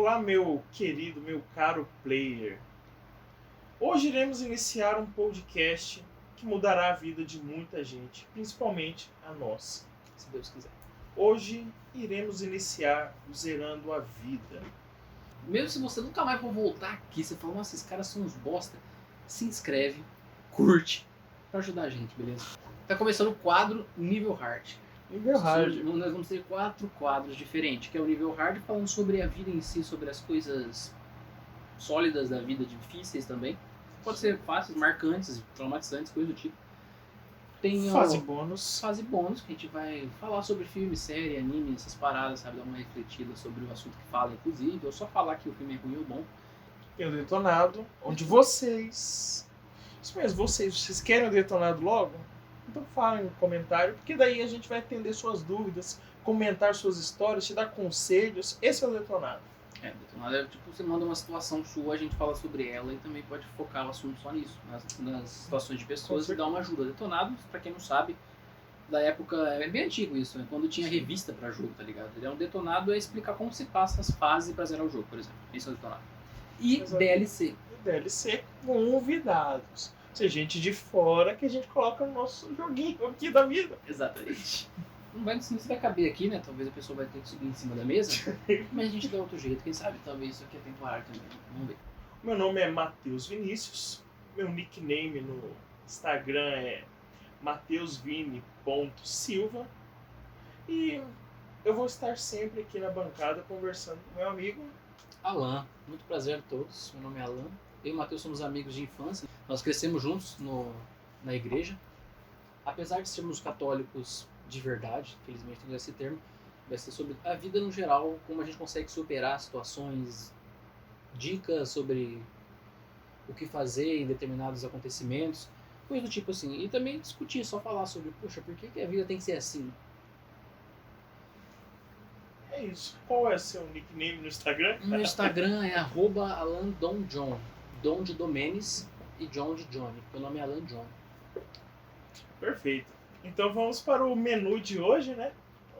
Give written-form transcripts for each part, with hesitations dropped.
Olá, meu querido, meu caro player. Hoje iremos iniciar um podcast que mudará a vida de muita gente, principalmente a nossa, se Deus quiser. Hoje iremos iniciar o Zerando a Vida. Mesmo se você nunca mais for voltar aqui, você fala, nossa, esses caras são uns bosta, se inscreve, curte, pra ajudar a gente, beleza? Tá começando o quadro Nível Hard. Nível Hard. Nós vamos ter 4 quadros diferentes, que é o Nível Hard, falando sobre a vida em si, sobre as coisas sólidas da vida, difíceis também. Pode ser fáceis, marcantes, traumatizantes, coisa do tipo. Tem Fase bônus. Fase bônus, que a gente vai falar sobre filme, série, anime, essas paradas, sabe? Dar uma refletida sobre o assunto que fala, inclusive. Ou só falar que o filme é ruim ou bom. Tem o Detonado, onde vocês... Isso mesmo, vocês querem o Detonado logo? Então falem no comentário, porque daí a gente vai atender suas dúvidas, comentar suas histórias, te dar conselhos. Esse é o Detonado. Detonado é tipo, você manda uma situação sua, a gente fala sobre ela e também pode focar o assunto só nisso, nas situações de pessoas e dar uma ajuda. Detonado, pra quem não sabe, da época, é bem antigo isso, né? Quando tinha revista pra jogo, tá ligado? Ele é um Detonado, é explicar como se passa as fases pra zerar o jogo, por exemplo. Isso é o Detonado. E DLC. DLC convidados. Ou seja, gente de fora que a gente coloca no nosso joguinho aqui da vida. Exatamente. Não vai caber aqui, né? Talvez a pessoa vai ter que subir em cima da mesa. Mas a gente dá outro jeito. Quem sabe talvez isso aqui é temporário também. Vamos ver. Meu nome é Matheus Vinícius. Meu nickname no Instagram é mateusvini.silva. E eu vou estar sempre aqui na bancada conversando com meu amigo Alan. Muito prazer a todos. Meu nome é Alan. Eu e o Matheus somos amigos de infância. Nós crescemos juntos na igreja. Apesar de sermos católicos de verdade, infelizmente não é esse termo, vai ser sobre a vida no geral, como a gente consegue superar situações, dicas sobre o que fazer em determinados acontecimentos, coisa do tipo assim. E também discutir, só falar sobre, poxa, por que a vida tem que ser assim? É isso. Qual é o seu nickname no Instagram? No Instagram é @AlanDonJohn. Dom de Domenes e John de Johnny. Meu nome é Alan John. Perfeito. Então vamos para o menu de hoje, né?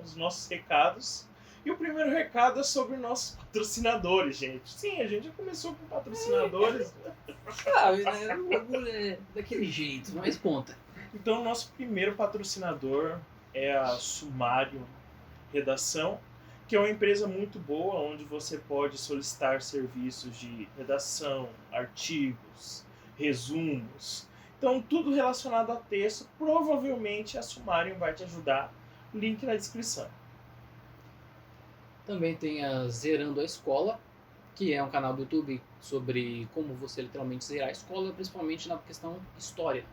Os nossos recados. E o primeiro recado é sobre nossos patrocinadores, gente. Sim, a gente já começou com patrocinadores. Sabe, né? O bagulho é daquele jeito, mas conta. Então, nosso primeiro patrocinador é a Sumário Redação, que é uma empresa muito boa, onde você pode solicitar serviços de redação, artigos, resumos. Então, tudo relacionado a texto, provavelmente a Sumarium vai te ajudar. Link na descrição. Também tem a Zerando a Escola, que é um canal do YouTube sobre como você literalmente zerar a escola, principalmente na questão história.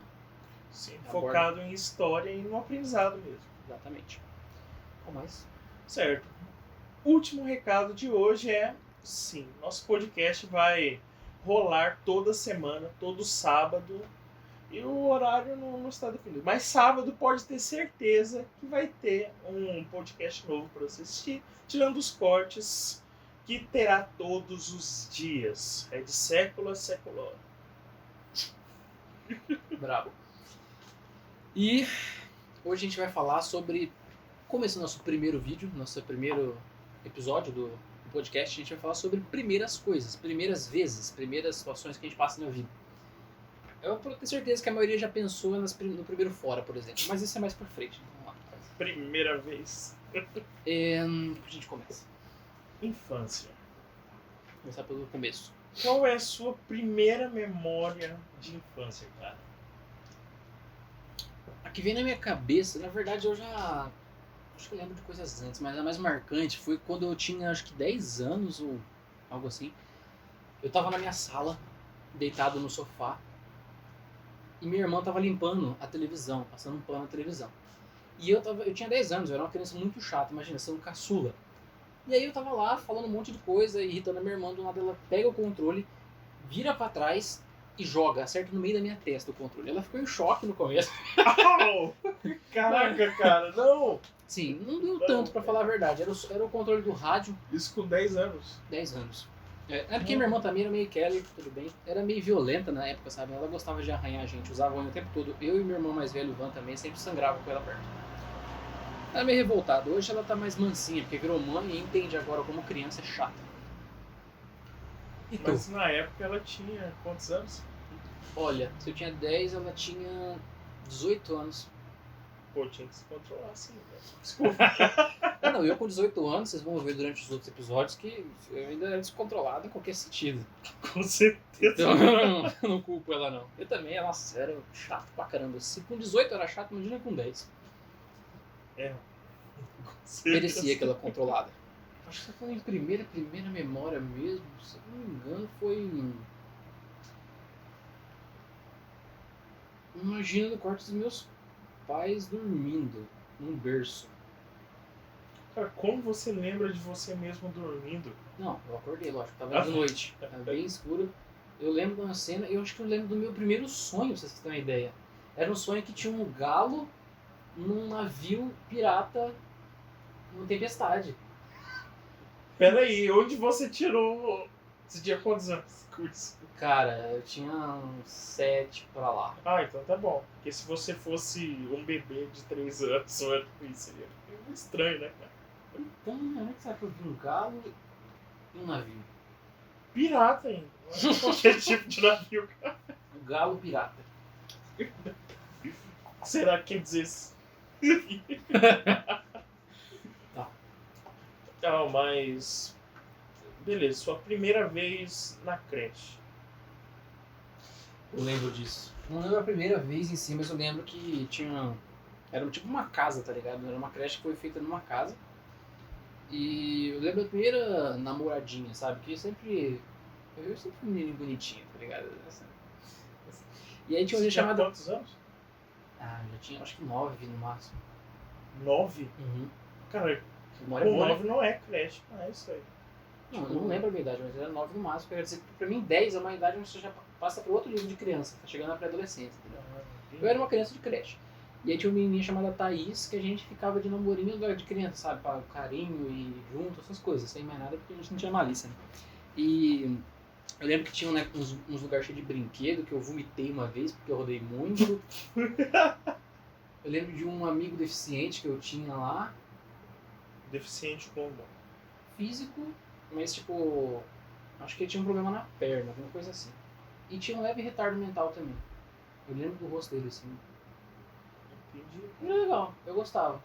Sim, focado em história e no aprendizado mesmo. Exatamente. Qual mais? Certo. Último recado de hoje é, sim, nosso podcast vai rolar toda semana, todo sábado. E o horário não está definido. Mas sábado pode ter certeza que vai ter um podcast novo para você assistir. Tirando os cortes que terá todos os dias. É de século a século. Bravo. E hoje a gente vai falar sobre como esse é o nosso primeiro vídeo, nosso primeiro episódio do podcast. A gente vai falar sobre primeiras coisas, primeiras vezes, primeiras situações que a gente passa na vida. Eu tenho certeza que a maioria já pensou no primeiro fora, por exemplo. Mas isso é mais pra frente. Vamos lá. Primeira vez. A gente começa. Infância. Vou começar pelo começo. Qual é a sua primeira memória de infância, cara? A que vem na minha cabeça, na verdade eu já... Acho que eu lembro de coisas antes, mas a mais marcante foi quando eu tinha acho que 10 anos ou algo assim. Eu tava na minha sala, deitado no sofá. E minha irmã tava limpando a televisão, passando um pano na televisão. E eu tinha 10 anos, eu era uma criança muito chata, imagina, sendo caçula. E aí eu tava lá falando um monte de coisa, irritando a minha irmã, do lado ela pega o controle, vira pra trás e joga, acerta no meio da minha testa o controle. Ela ficou em choque no começo. Caraca, cara, não! Sim, não deu tanto pra falar a verdade, era o controle do rádio. Isso com 10 anos. 10 anos. É porque minha irmã também era meio Kelly, tudo bem. Era meio violenta na época, sabe? Ela gostava de arranhar a gente, usava unha o tempo todo. Eu e meu irmão mais velho, Ivan, também sempre sangrava com ela perto. Ela é meio revoltada. Hoje ela tá mais mansinha, porque virou mãe e entende agora como criança é chata. Então, Mas na época ela tinha quantos anos? olha, se eu tinha 10, ela tinha 18 anos. Pô, tinha que se controlar assim, né? Desculpa. Ah, não, eu com 18 anos, vocês vão ver durante os outros episódios que eu ainda era descontrolado em qualquer sentido. Com certeza. Então eu não culpo ela não. Eu também, nossa, era chato pra caramba. Se com 18 era chato, imagina com 10. É. Com certeza. Merecia aquela controlada. Acho que você falou em primeira memória mesmo, se eu não me engano, foi imagina no quarto dos meus pais dormindo, num berço. Cara, como você lembra de você mesmo dormindo? Não, eu acordei, lógico, tava de noite, tava bem escuro. Eu lembro de uma cena, eu acho que eu lembro do meu primeiro sonho, pra vocês terem uma ideia. Era um sonho que tinha um galo num navio pirata numa tempestade. Pera aí, onde você tirou... Você tinha quantos anos com isso? Cara, eu tinha uns 7 pra lá. Ah, então tá bom. Porque se você fosse um bebê de 3 anos sonhando com isso, seria meio estranho, né, cara? Então, onde que será que eu vi um galo e um navio? Pirata ainda. Não é qualquer tipo de navio, cara. Um galo pirata. Será que quer dizer... Tá. Não, mas... Beleza, sua primeira vez na creche. Eu lembro disso. Não lembro a primeira vez em si, mas eu lembro que tinha... Era tipo uma casa, tá ligado? Era uma creche que foi feita numa casa. E eu lembro da primeira namoradinha, sabe? Que eu sempre fui um menino bonitinho, tá ligado? E aí tinha um dia Você tinha chamado... quantos anos? Ah, já tinha acho que 9 no máximo. 9? Uhum. Cara, Memória com boa, né? 9 não é creche, não é isso aí. Não, eu não lembro a minha idade, mas era 9 no máximo. Quer dizer que pra mim 10 é uma idade onde você já passa para outro nível de criança, tá chegando na pré-adolescência, entendeu? Eu era uma criança de creche. E aí tinha uma menininha chamada Thaís, que a gente ficava de namorinho de criança, sabe? Pra carinho e junto, essas coisas, sem mais nada, porque a gente não tinha malícia, né? E eu lembro que tinha né, uns lugares cheios de brinquedo, que eu vomitei uma vez, porque eu rodei muito. Eu lembro de um amigo deficiente que eu tinha lá, Deficiente como? físico, mas tipo, acho que ele tinha um problema na perna, alguma coisa assim. E tinha um leve retardo mental também. Eu lembro do rosto dele assim. Entendi. Era legal, eu gostava.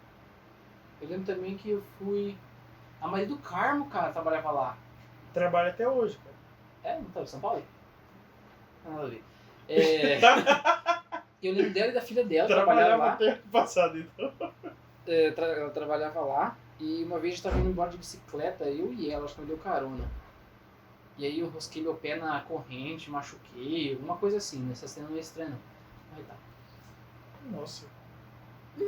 Eu lembro também que eu fui. A Maria do Carmo, cara, trabalhava lá. Trabalha até hoje, cara. É, não tava em São Paulo? Nada a ver. Eu lembro dela e da filha dela, trabalhava Trabalhava lá. até ano passado, então. Ela trabalhava lá. E uma vez a gente tava indo embora de bicicleta, eu e ela, acho que me deu carona. E aí eu rosquei meu pé na corrente, machuquei, alguma coisa assim. Nessa cena não é estranha, não. Aí tá. Nossa.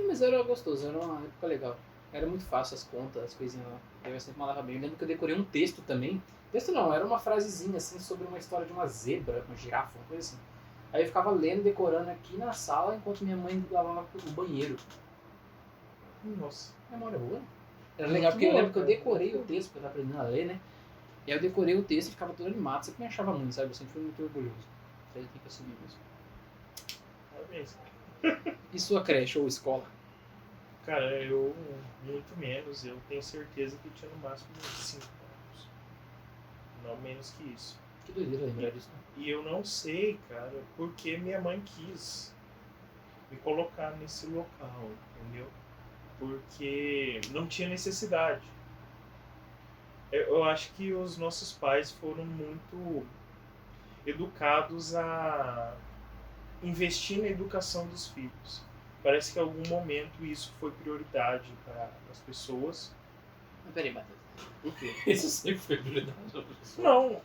Mas era gostoso, era uma época legal. Era muito fácil as contas, as coisinhas lá. Eu sempre mandava bem. Eu lembro que eu decorei um texto também. Texto não, era uma frasezinha assim sobre uma história de uma zebra, uma girafa, uma coisa assim. Aí eu ficava lendo, decorando aqui na sala enquanto minha mãe lavava o banheiro. Nossa. Memória boa. Era Muito legal, porque eu boa, lembro que eu cara. decorei o texto, porque eu tava aprendendo a ler, né? E aí eu decorei o texto e ficava todo animado. Sempre me achava muito, sabe? Eu sempre fui muito orgulhoso. Isso aí tem que assumir mesmo. Parabéns, cara. E sua creche ou escola? Cara, eu muito menos. Eu tenho certeza que tinha no máximo uns 5 anos. Não menos que isso. Que doideira lembrar disso. E eu não sei, cara, porque minha mãe quis me colocar nesse local, entendeu? Porque não tinha necessidade. Eu acho que os nossos pais foram muito educados a investir na educação dos filhos. Parece que em algum momento isso foi prioridade para as pessoas. Mas peraí, Matheus. Por quê? Isso sempre foi prioridade. Não,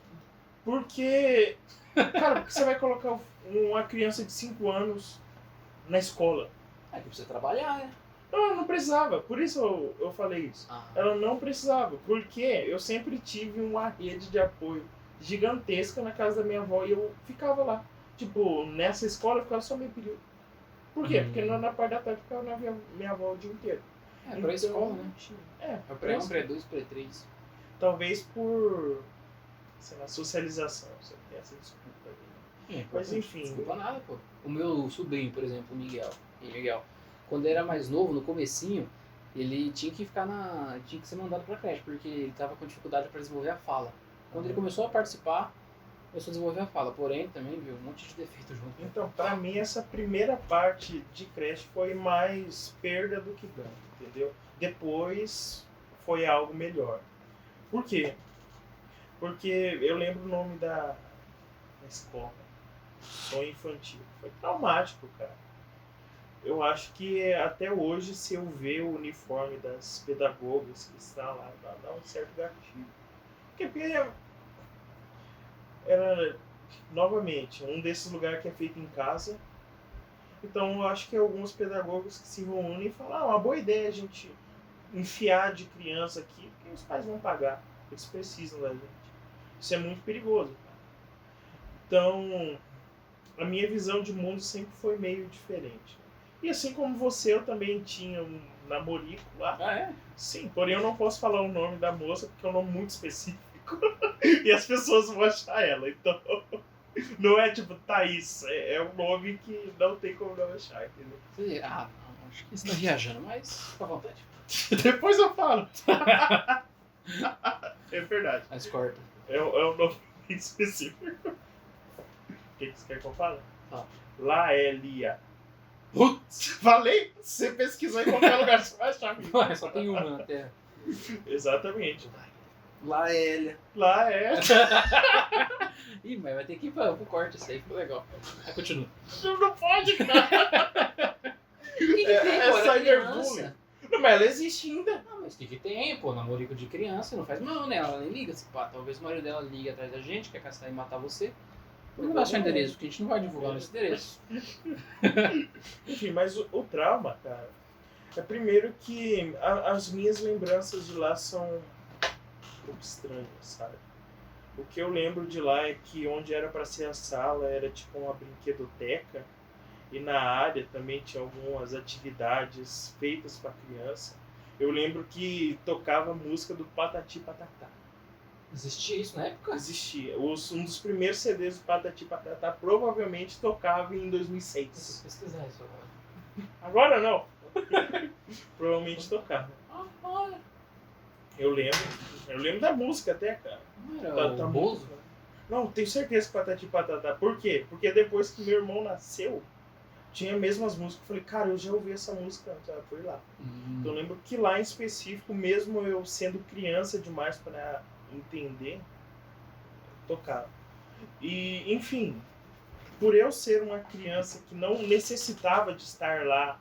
porque... Cara, porque você vai colocar uma criança de 5 anos na escola? É que precisa trabalhar, né? Ela não precisava, por isso eu falei isso. Ah. Ela não precisava, porque eu sempre tive uma rede de apoio gigantesca na casa da minha avó e eu ficava lá. Tipo, nessa escola eu ficava só meio período. Por quê? Porque na parte da tarde eu ficava na minha avó o dia inteiro. É, pra escola, né? É, É pré-1, pré-2, pré-3. talvez por, sei lá, socialização. Você tem essa desculpa aí. Mas enfim. Desculpa nada, pô. O meu sobrinho, por exemplo, o Miguel. Quando ele era mais novo, no comecinho, ele tinha que ficar tinha que ser mandado pra creche, porque ele tava com dificuldade para desenvolver a fala. Quando ele começou a participar, começou a desenvolver a fala, porém também viu um monte de defeito junto. Então, pra mim, essa primeira parte de Crash foi mais perda do que ganho, entendeu? Depois foi algo melhor. Por quê? Porque eu lembro o nome da escola, sonho infantil. Foi traumático, cara. Eu acho que até hoje, se eu ver o uniforme das pedagogas que está lá, dá um certo gatilho. Porque era, novamente, um desses lugares que é feito em casa. Então eu acho que alguns pedagogos que se reúnem e falam, uma boa ideia a gente enfiar de criança aqui, porque os pais vão pagar, eles precisam da gente. Isso é muito perigoso, cara. Então, a minha visão de mundo sempre foi meio diferente. E assim como você, eu também tinha um namorico lá. Ah, é? Sim, porém eu não posso falar o nome da moça, porque é um nome muito específico. E as pessoas vão achar ela, então... Não é tipo Thaís, é um nome que não tem como não achar, entendeu? Ah, não, acho que você tá viajando, mas fica à vontade. Depois eu falo. É verdade. Mas corta. É um nome específico. O que você quer que eu fale? Ah. Laélia. Putz, falei? Você pesquisou em qualquer lugar, você vai achar. Ué, só tem uma na Terra. Exatamente. Laélia. Laélia. Ih, mas vai ter que ir pro corte isso aí, ficou legal. Aí continua. Não pode, cara. É cyberbullying. Não, mas ela existe ainda. Ah, mas o que tem, pô? Namorico de criança não faz mal, né? Ela nem liga. Se pá, talvez o marido dela ligue atrás da gente, quer caçar e matar você. Não dá seu endereço, porque a gente não vai divulgar o nosso endereço. Enfim, mas o trauma, cara, é primeiro que as minhas lembranças de lá são um pouco estranhas, sabe? O que eu lembro de lá é que onde era para ser a sala era tipo uma brinquedoteca e na área também tinha algumas atividades feitas para criança. Eu lembro que tocava música do Patati Patatá. Existia isso na época? Existia. Um dos primeiros CDs do Patati Patatá provavelmente tocava em 2006. Preciso pesquisar isso agora. Agora não. Provavelmente tocava. Olha. Eu lembro da música até, cara. Não era o Bozo? Não, tenho certeza que Patati Patatá. Por quê? Porque depois que meu irmão nasceu, tinha mesmo as músicas. Eu falei, cara, eu já ouvi essa música antes. Foi lá. Então eu lembro que lá em específico, mesmo eu sendo criança demais para entender, tocava. E, enfim, por eu ser uma criança que não necessitava de estar lá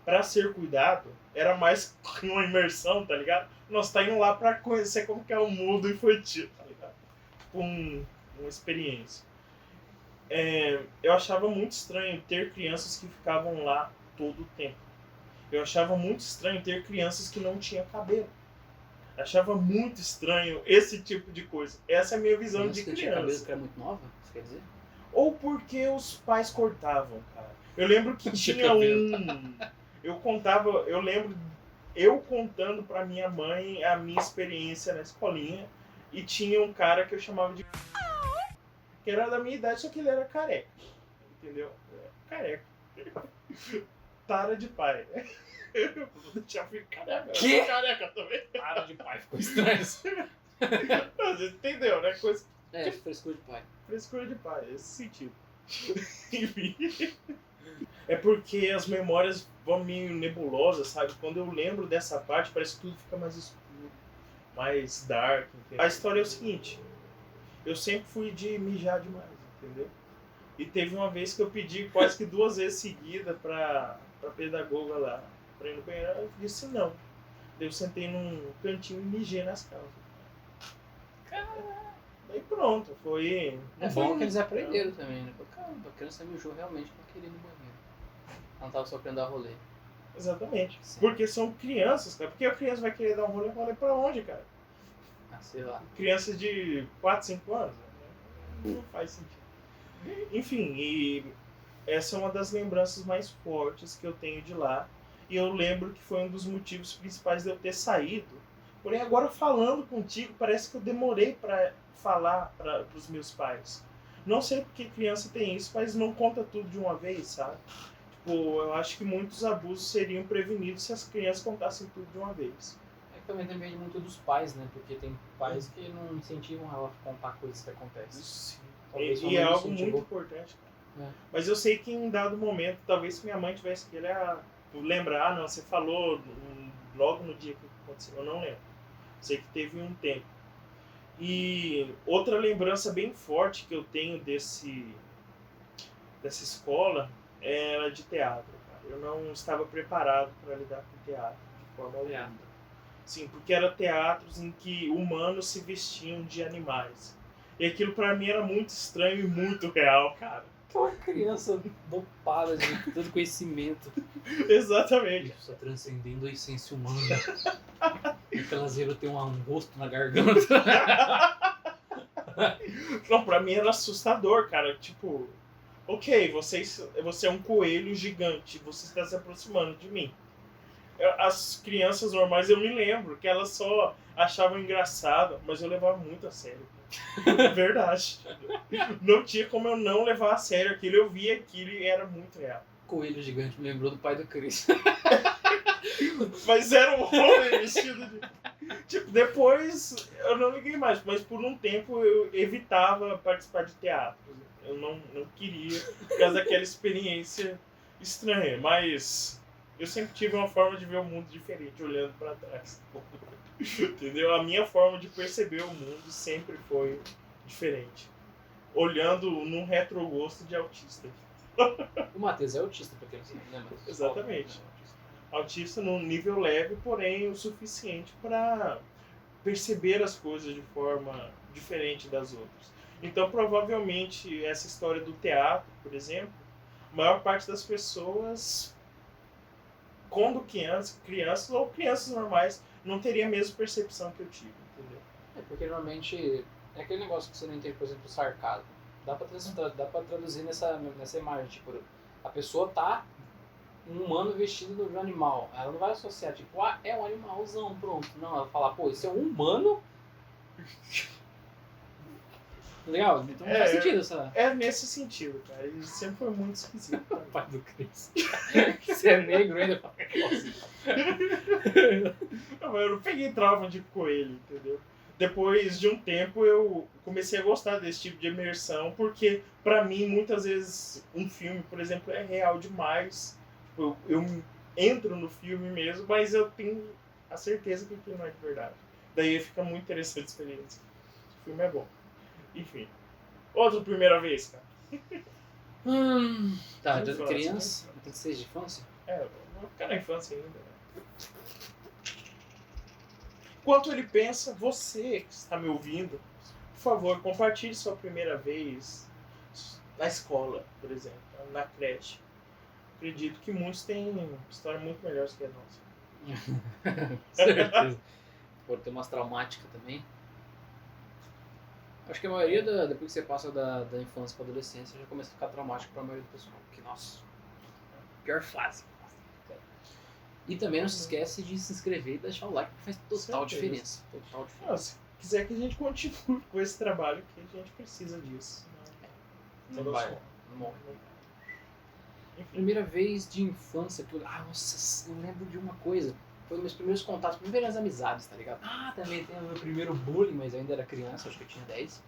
para ser cuidado, era mais uma imersão, tá ligado? Nós tá indo lá para conhecer como que é o mundo infantil, tá ligado? Uma experiência. Eu achava muito estranho ter crianças que ficavam lá todo o tempo. Eu achava muito estranho ter crianças que não tinham cabelo. Achava muito estranho esse tipo de coisa. Essa é a minha visão de criança. Tinha cabelo que era muito nova, você quer dizer? Ou porque os pais cortavam, cara. Eu lembro que tinha eu lembro eu contando pra minha mãe a minha experiência na escolinha e tinha um cara que eu chamava de que era da minha idade, só que ele era careca. Entendeu? Careca. Tara de pai. Eu vou deixar ficar careca. Que? Careca também. Tara de pai, ficou estranho. Você entendeu, né? Coisa... frescura de pai. Frescura de pai, esse sentido. Enfim. É porque as memórias vão meio nebulosas, sabe? Quando eu lembro dessa parte, parece que tudo fica mais escuro, mais dark. Entendeu? A história é o seguinte: eu sempre fui de mijar demais, entendeu? E teve uma vez que eu pedi quase que 2 vezes seguida pra pedagoga lá, pra ir no banheiro, ela disse não. Daí eu sentei num cantinho e mijei nas calças. Daí pronto, foi... É bom que eles aprenderam também, né? Caramba, a criança mijou realmente pra querer ir no banheiro. Ela não tava só querendo dar rolê. Exatamente. Sim. Porque são crianças, cara. Porque a criança vai querer dar um rolê pra onde, cara? Ah, sei lá. Crianças de 4, 5 anos? Não faz sentido. Enfim, e essa é uma das lembranças mais fortes que eu tenho de lá. E eu lembro que foi um dos motivos principais de eu ter saído. Porém, agora falando contigo, parece que eu demorei pra falar para os meus pais. Não sei porque criança tem isso, mas não conta tudo de uma vez, sabe? Tipo, eu acho que muitos abusos seriam prevenidos se as crianças contassem tudo de uma vez. É que também depende muito dos pais, né? Porque tem pais que não incentivam ela a contar coisas que acontecem. Sim. Talvez sua E mãe é não algo incentivou. muito importante, cara. É. Mas eu sei que em um dado momento, talvez se minha mãe tivesse que lembrar, não, você falou logo no dia que aconteceu, eu não lembro. Sei que teve um tempo. E outra lembrança bem forte que eu tenho dessa escola era de teatro, cara. Eu não estava preparado para lidar com teatro de forma alguma. Sim, porque eram teatros em que humanos se vestiam de animais. E aquilo pra mim era muito estranho e muito real, cara. Aquela criança dopada de todo conhecimento. Exatamente. Isso está transcendendo a essência humana. Aquela zero tem um rosto na garganta. Não, pra mim era assustador, cara. Tipo, ok, você é um coelho gigante, você está se aproximando de mim. As crianças normais, eu me lembro que elas só achavam engraçado, mas eu levava muito a sério. É verdade. Não tinha como eu não levar a sério aquilo. Eu via aquilo e era muito real. Coelho gigante me lembrou do pai do Chris. Mas era um homem vestido de... Tipo, depois eu não liguei mais, mas por um tempo eu evitava participar de teatro. Eu não queria, por causa daquela experiência estranha, mas eu sempre tive uma forma de ver o mundo diferente, olhando pra trás. Entendeu? A minha forma de perceber o mundo sempre foi diferente. Olhando num retrogosto de autista. O Matheus é autista, pra quem não sabe, né, Matheus? Exatamente. Autista num nível leve, porém o suficiente para perceber as coisas de forma diferente das outras. Então, provavelmente, essa história do teatro, por exemplo, a maior parte das pessoas, quando crianças ou crianças normais, não teria a mesma percepção que eu tive, entendeu? É, porque normalmente é aquele negócio que você não entende, por exemplo, o sarcasmo. Dá pra traduzir nessa imagem, tipo, a pessoa tá um humano vestido de um animal. Ela não vai associar, tipo, ah, é um animalzão, pronto. Não, ela fala, pô, isso é um humano? Legal, então não faz sentido essa... É nesse sentido, cara. Ele sempre foi muito esquisito. O pai do Chris. Você é negro ainda? Não, eu não peguei trauma de coelho, entendeu? Depois de um tempo eu comecei a gostar desse tipo de imersão, porque pra mim muitas vezes um filme, por exemplo, é real demais. Eu entro no filme mesmo, mas eu tenho a certeza que aquilo não é de verdade. Daí fica muito interessante a experiência. O filme é bom. Enfim. Outra primeira vez, cara. Tá, De de infância, criança, tem que ser de infância? É, vou ficar na infância ainda. Né? Enquanto ele pensa, você que está me ouvindo, por favor, compartilhe sua primeira vez na escola, por exemplo, na creche. Acredito que muitos têm história muito melhor que a nossa. Certeza. Pode ter umas traumáticas também. Acho que a maioria, depois que você passa da infância para adolescência, já começa a ficar traumático para a maioria do pessoal. Porque, nossa, pior fase. E também não se esquece de se inscrever e deixar o like, porque faz total diferença. Total diferença. Não, se quiser que a gente continue com esse trabalho, que a gente precisa disso. Não vai, não morre. Primeira vez de infância que eu... Ah, nossa, eu lembro de uma coisa. Foi meus primeiros contatos, primeiras amizades, tá ligado? Ah, também tem o meu primeiro bullying, mas eu ainda era criança, acho que eu tinha 10.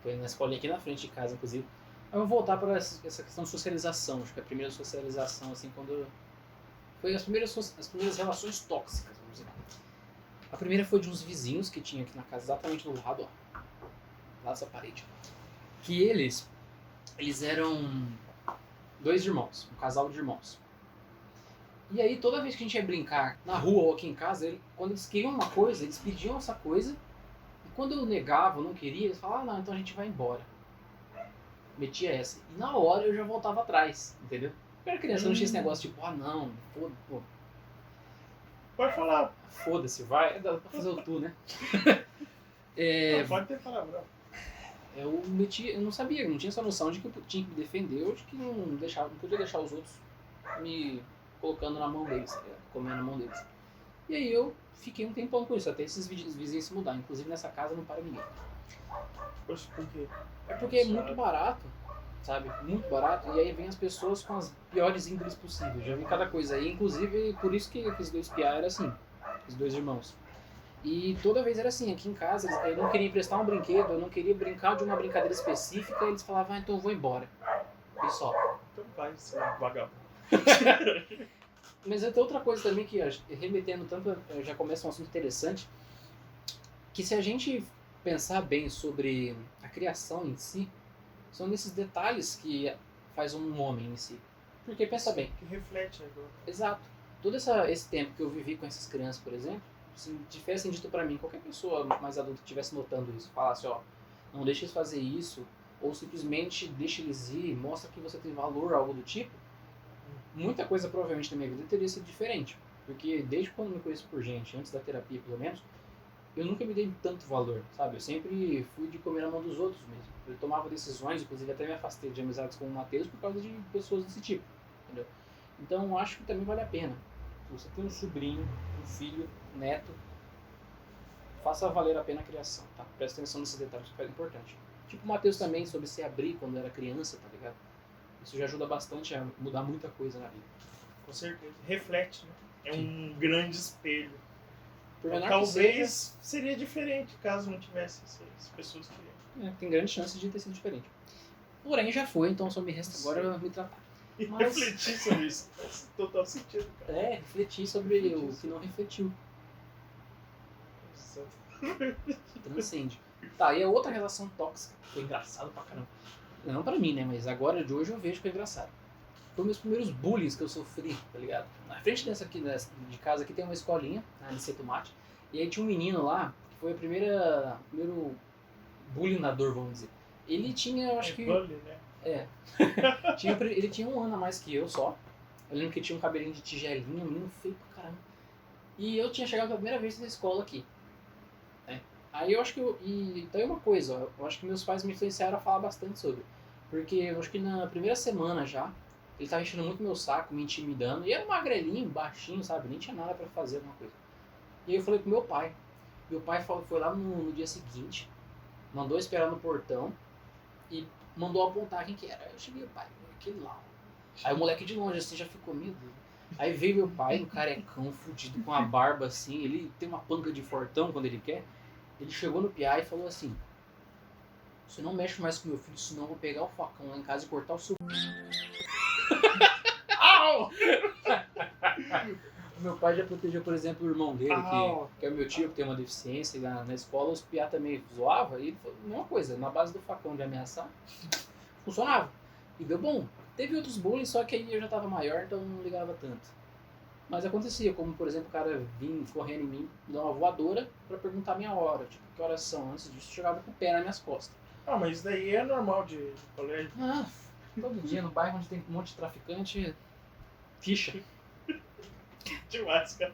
Foi na escolinha aqui na frente de casa, inclusive. Mas eu vou voltar para essa questão de socialização. Acho que a primeira socialização, assim, quando... Foi as primeiras relações tóxicas, vamos dizer. A primeira foi de uns vizinhos que tinha aqui na casa, exatamente do lado, ó. Lá dessa parede. Que eles eram 2 irmãos, um casal de irmãos. E aí, toda vez que a gente ia brincar na rua ou aqui em casa, quando eles queriam uma coisa, eles pediam essa coisa. E quando eu negava, eu não queria, eles falavam, ah, não, então a gente vai embora. Metia essa. E na hora eu já voltava atrás, entendeu? Eu era criança, eu não tinha esse negócio tipo, ah, não, foda-se. Pode falar. Foda-se, vai. Dá pra fazer o tu, né? Não, pode ter palavrão. Eu não sabia, não tinha essa noção de que eu tinha que me defender ou de que não podia deixar os outros me colocando na mão deles, comendo na mão deles. E aí eu fiquei um tempão com isso, até esses vizinhos se mudar. Inclusive nessa casa não para ninguém. Poxa, por quê? É porque é muito barato, sabe? Muito barato. E aí vem as pessoas com as piores índoles possíveis. Já vi cada coisa aí. Inclusive, por isso que eu quis do espiar era assim. os 2 irmãos. E toda vez era assim, aqui em casa, eu não queria emprestar um brinquedo, eu não queria brincar de uma brincadeira específica, e eles falavam, então eu vou embora. E só. Então vai ser vagabundo. Mas tem outra coisa também que, remetendo tanto, já começa um assunto interessante, que se a gente pensar bem sobre a criação em si, são nesses detalhes que faz um homem em si. Porque pensa bem, Que reflete, né? exato, todo esse tempo que eu vivi com essas crianças, por exemplo, se tivessem dito pra mim, qualquer pessoa mais adulta que estivesse notando isso, falasse, ó, não deixe eles fazer isso, ou simplesmente deixe eles ir, mostra que você tem valor, algo do tipo, muita coisa provavelmente na minha vida teria sido diferente. Porque desde quando eu me conheço por gente, antes da terapia pelo menos, eu nunca me dei tanto valor, sabe? Eu sempre fui de comer na mão dos outros mesmo. Eu tomava decisões, inclusive até me afastei de amizades com o Matheus por causa de pessoas desse tipo, entendeu? Então eu acho que também vale a pena. Se você tem um sobrinho, um filho, um neto, faça valer a pena a criação, tá? Presta atenção nesses detalhes que é importante. Tipo o Matheus também, sobre se abrir quando era criança, tá ligado? Isso já ajuda bastante a mudar muita coisa na vida. Com certeza. Reflete, né? É um grande espelho. Por menor Talvez seria diferente caso não tivesse essas pessoas que... tem grande chance de ter sido diferente. Porém, já foi, então só me resta agora me tratar. E Mas- refletir sobre isso. Faz total sentido, cara. Refletir sobre o que não refletiu. Transcende. Tá, e a outra relação tóxica, que foi engraçado pra caramba. Não pra mim, né? Mas agora de hoje eu vejo que é engraçado. Foi meus primeiros bullies que eu sofri, tá ligado? Na frente dessa aqui, de casa aqui tem uma escolinha, a Liceu Tomate. E aí tinha um menino lá, que foi o primeiro bullyingador, vamos dizer. Ele tinha, eu acho que... Bully, né? Ele tinha um ano a mais que eu só. Eu lembro que ele tinha um cabelinho de tigelinho, um menino feio pra caramba. E eu tinha chegado pela primeira vez na escola aqui. Né? Aí eu acho que então é uma coisa, ó, eu acho que meus pais me influenciaram a falar bastante sobre. Porque eu acho que na primeira semana já, ele tava enchendo muito meu saco, me intimidando. E era magrelinho, baixinho, sabe? Nem tinha nada pra fazer alguma coisa. E aí eu falei pro meu pai. Meu pai foi lá no dia seguinte, mandou esperar no portão e mandou apontar quem que era. Aí eu cheguei, pai, aquele lá. Aí o moleque de longe assim já ficou, meu Deus. Aí veio meu pai, um carecão, fudido, com a barba assim, ele tem uma panca de fortão quando ele quer. Ele chegou no piá e falou assim: você não mexe mais com meu filho, senão eu vou pegar o facão lá em casa e cortar o seu... Au! Meu pai já protegeu, por exemplo, o irmão dele, Au! que é o meu tio, que tem uma deficiência, e na escola os piá também zoava, e ele falou, uma coisa, na base do facão de ameaçar, funcionava. E deu bom. Teve outros bullying, só que aí eu já tava maior, então não ligava tanto. Mas acontecia, como por exemplo o cara vinha correndo em mim, me dar uma voadora pra perguntar a minha hora, tipo, que horas são. Antes disso, chegava com o pé nas minhas costas. Ah, mas isso daí é normal de colégio. Ah, todo dia no bairro onde tem um monte de traficante, ficha. Demais, cara.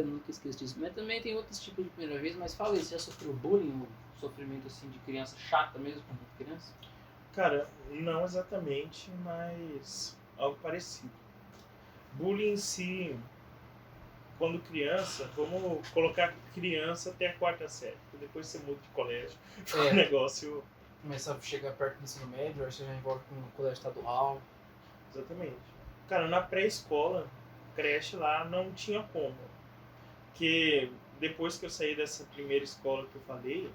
Nunca esqueço disso. Mas também tem outros tipos de primeira vez, mas fala aí, você já sofreu bullying, ou sofrimento assim de criança chata mesmo quando criança? Cara, não exatamente, mas algo parecido. Bullying em si, quando criança, vamos colocar criança até a 4ª série. Depois você muda de colégio. O negócio... Começa a chegar perto do ensino médio, aí você já envolve com o colégio estadual. Exatamente. Cara, na pré-escola, creche lá, não tinha como. Porque depois que eu saí dessa primeira escola que eu falei,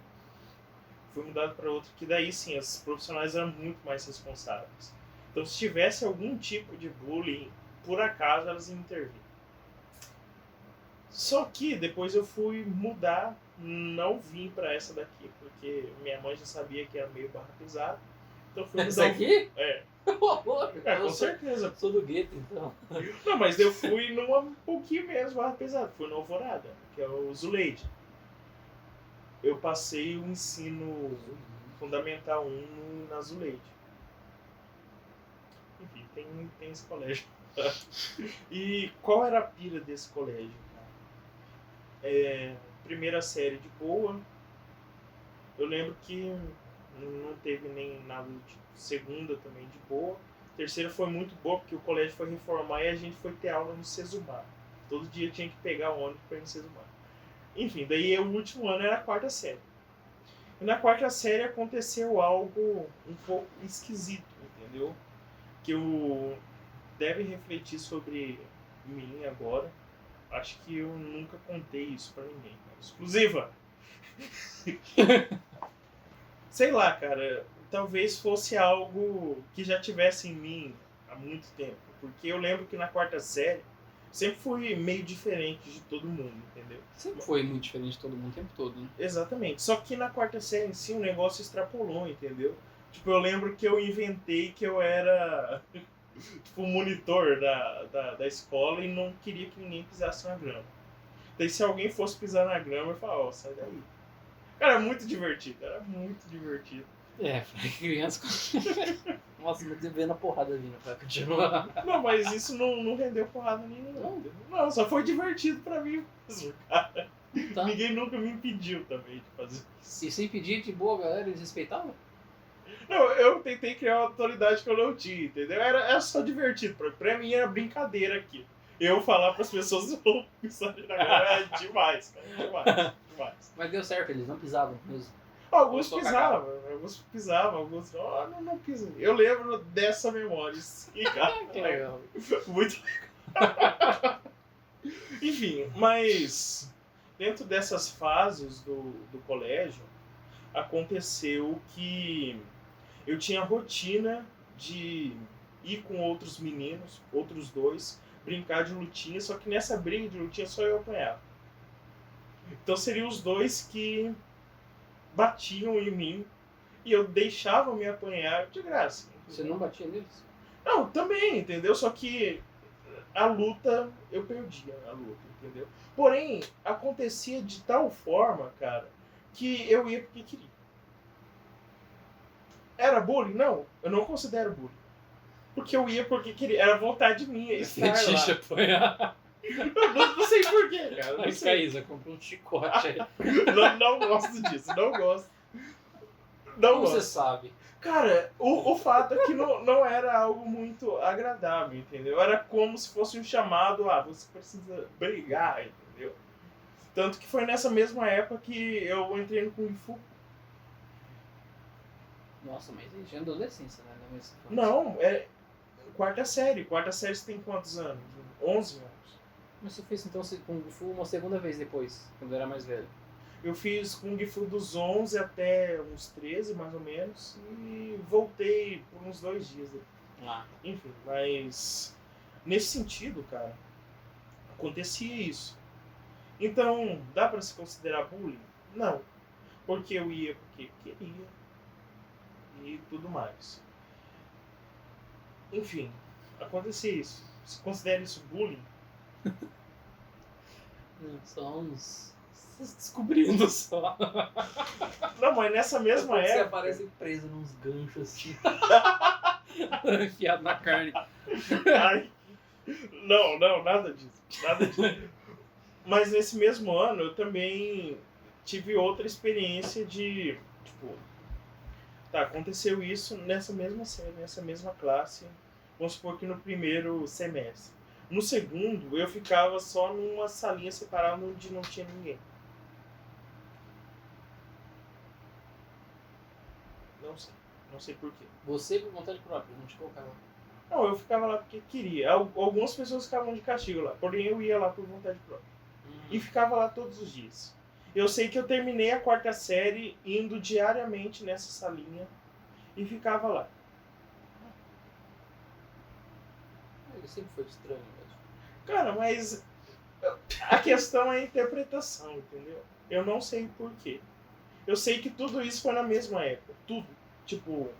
fui mudado para outra, que daí sim, as profissionais eram muito mais responsáveis. Então se tivesse algum tipo de bullying, por acaso elas iam intervir. Só que depois eu fui mudar, não vim para essa daqui, porque minha mãe já sabia que era meio barra pesada. Então fui mudar. Essa aqui? É. É, Com certeza. Sou do gueto, então. Não, mas eu fui numa um pouquinho menos barra pesada. Fui no Alvorada, que é o Zuleide. Eu passei o ensino fundamental 1 na Zuleide. Enfim, tem esse colégio. E qual era a pira desse colégio? Primeira série de boa. Eu lembro que não teve nem nada de segunda também de boa. Terceira foi muito boa, porque o colégio foi reformar e a gente foi ter aula no Sesumar. Todo dia tinha que pegar o ônibus para ir no Sesumar. Enfim, daí o último ano era a 4ª série. E na 4ª série aconteceu algo um pouco esquisito, entendeu? Que eu deve refletir sobre mim agora. Acho que eu nunca contei isso pra ninguém, cara. Exclusiva! Sei lá, cara. Talvez fosse algo que já tivesse em mim há muito tempo. Porque eu lembro que na quarta série sempre fui meio diferente de todo mundo, entendeu? Sempre foi muito diferente de todo mundo o tempo todo, né? Exatamente. Só que na quarta série em si o negócio extrapolou, entendeu? Tipo, eu lembro que eu inventei que eu era tipo um monitor da escola e não queria que ninguém pisasse na grama. Daí se alguém fosse pisar na grama, eu falava, ó, sai daí. Cara, muito divertido, era muito divertido. É, pra criança. Nossa, me devendo a porrada vindo pra continuar. Não, mas isso não rendeu porrada nenhuma. Não, só foi divertido pra mim mesmo, cara. Tá. Ninguém nunca me impediu também de fazer isso. E sem pedir de boa, galera, eles respeitavam? Não, eu tentei criar uma autoridade que eu não tinha, entendeu? Era só divertido. Pra mim era brincadeira aqui. Eu falar pras pessoas não pisarem na grama é demais, cara. Demais. Mas deu certo, eles não pisavam mesmo. Alguns Ou só pisavam, alguns não pisam. Eu lembro dessa memória, sim, cara. Que legal. Muito legal. Enfim, mas dentro dessas fases do colégio, aconteceu que eu tinha a rotina de ir com outros meninos, outros dois, brincar de lutinha, só que nessa briga de lutinha só eu apanhava. Então seriam os dois que batiam em mim e eu deixava me apanhar de graça. Você não batia neles? Não, também, entendeu? Só que a luta, eu perdia a luta, entendeu? Porém, acontecia de tal forma, cara, que eu ia porque queria. Era bullying? Não, eu não considero bullying. Porque eu ia porque queria. Era vontade minha estar Fetiche lá. apanhar. Não sei porquê, cara. Não Mas sei. Caísa, compra um chicote aí. Não gosto disso, não gosto. Não Como você gosto. sabe? Cara, o fato é que não era algo muito agradável, entendeu? Era como se fosse um chamado, você precisa brigar, entendeu? Tanto que foi nessa mesma época que eu entrei no Kung Fu. Nossa, mas aí já é adolescência, né? Não, é quarta série. Quarta série você tem quantos anos? 11 anos. Mas você fez então Kung Fu uma segunda vez depois, quando era mais velho? Eu fiz Kung Fu dos 11 até uns 13, mais ou menos, e voltei por uns 2 dias depois. Enfim, mas nesse sentido, cara, acontecia isso. Então, dá pra se considerar bullying? Não. Porque eu ia porque queria e tudo mais. Enfim, acontecia isso. Se considera isso bullying? Só uns... descobrindo só. Não, mas nessa mesma Você época... aparece preso nos ganchos assim. Enfiado na carne. Ai, não, nada disso. Nada disso. Mas nesse mesmo ano eu também tive outra experiência de, tipo, tá, aconteceu isso nessa mesma série, nessa mesma classe, vamos supor que no primeiro semestre. No segundo, eu ficava só numa salinha separada onde não tinha ninguém. Não sei porquê. Você por vontade própria, não te colocava. Não, eu ficava lá porque queria. Algumas pessoas ficavam de castigo lá, porém eu ia lá por vontade própria. E ficava lá todos os dias. Eu sei que eu terminei a quarta série indo diariamente nessa salinha e ficava lá. Ele sempre foi estranho mesmo. Cara, mas a questão é a interpretação, entendeu? Eu não sei porquê. Eu sei que tudo isso foi na mesma época. Tudo. Tipo,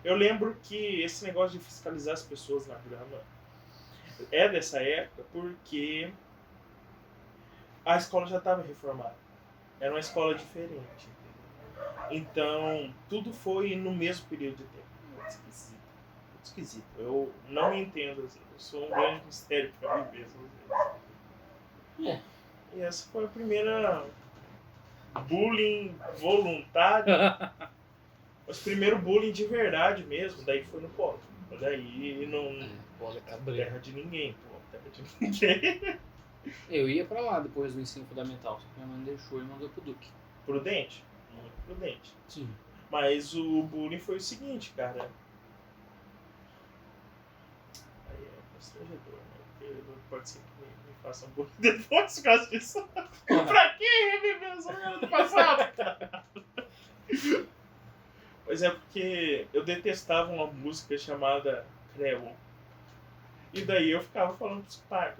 eu lembro que esse negócio de fiscalizar as pessoas na grama é dessa época porque a escola já estava reformada. Era uma escola diferente. Entendeu? Então, tudo foi no mesmo período de tempo. Muito esquisito. Muito esquisito. Eu não entendo assim. Eu sou um grande mistério pra mim mesmo. E essa foi a primeira bullying voluntário. Mas primeiro bullying de verdade mesmo. Daí foi no polo. Daí não... Polo é cabreiro. Terra de ninguém, pô. Terra de ninguém. Eu ia pra lá depois do ensino fundamental, só que minha mãe não deixou e mandou pro Duque. Prudente? Muito prudente. Sim. Mas o bullying foi o seguinte, cara. Aí é constrangedor, né? Porque pode ser que me façam bullying depois por causa disso. Pra que reviver os anos do passado, cara? Mas é porque eu detestava uma música chamada Creu. E daí eu ficava falando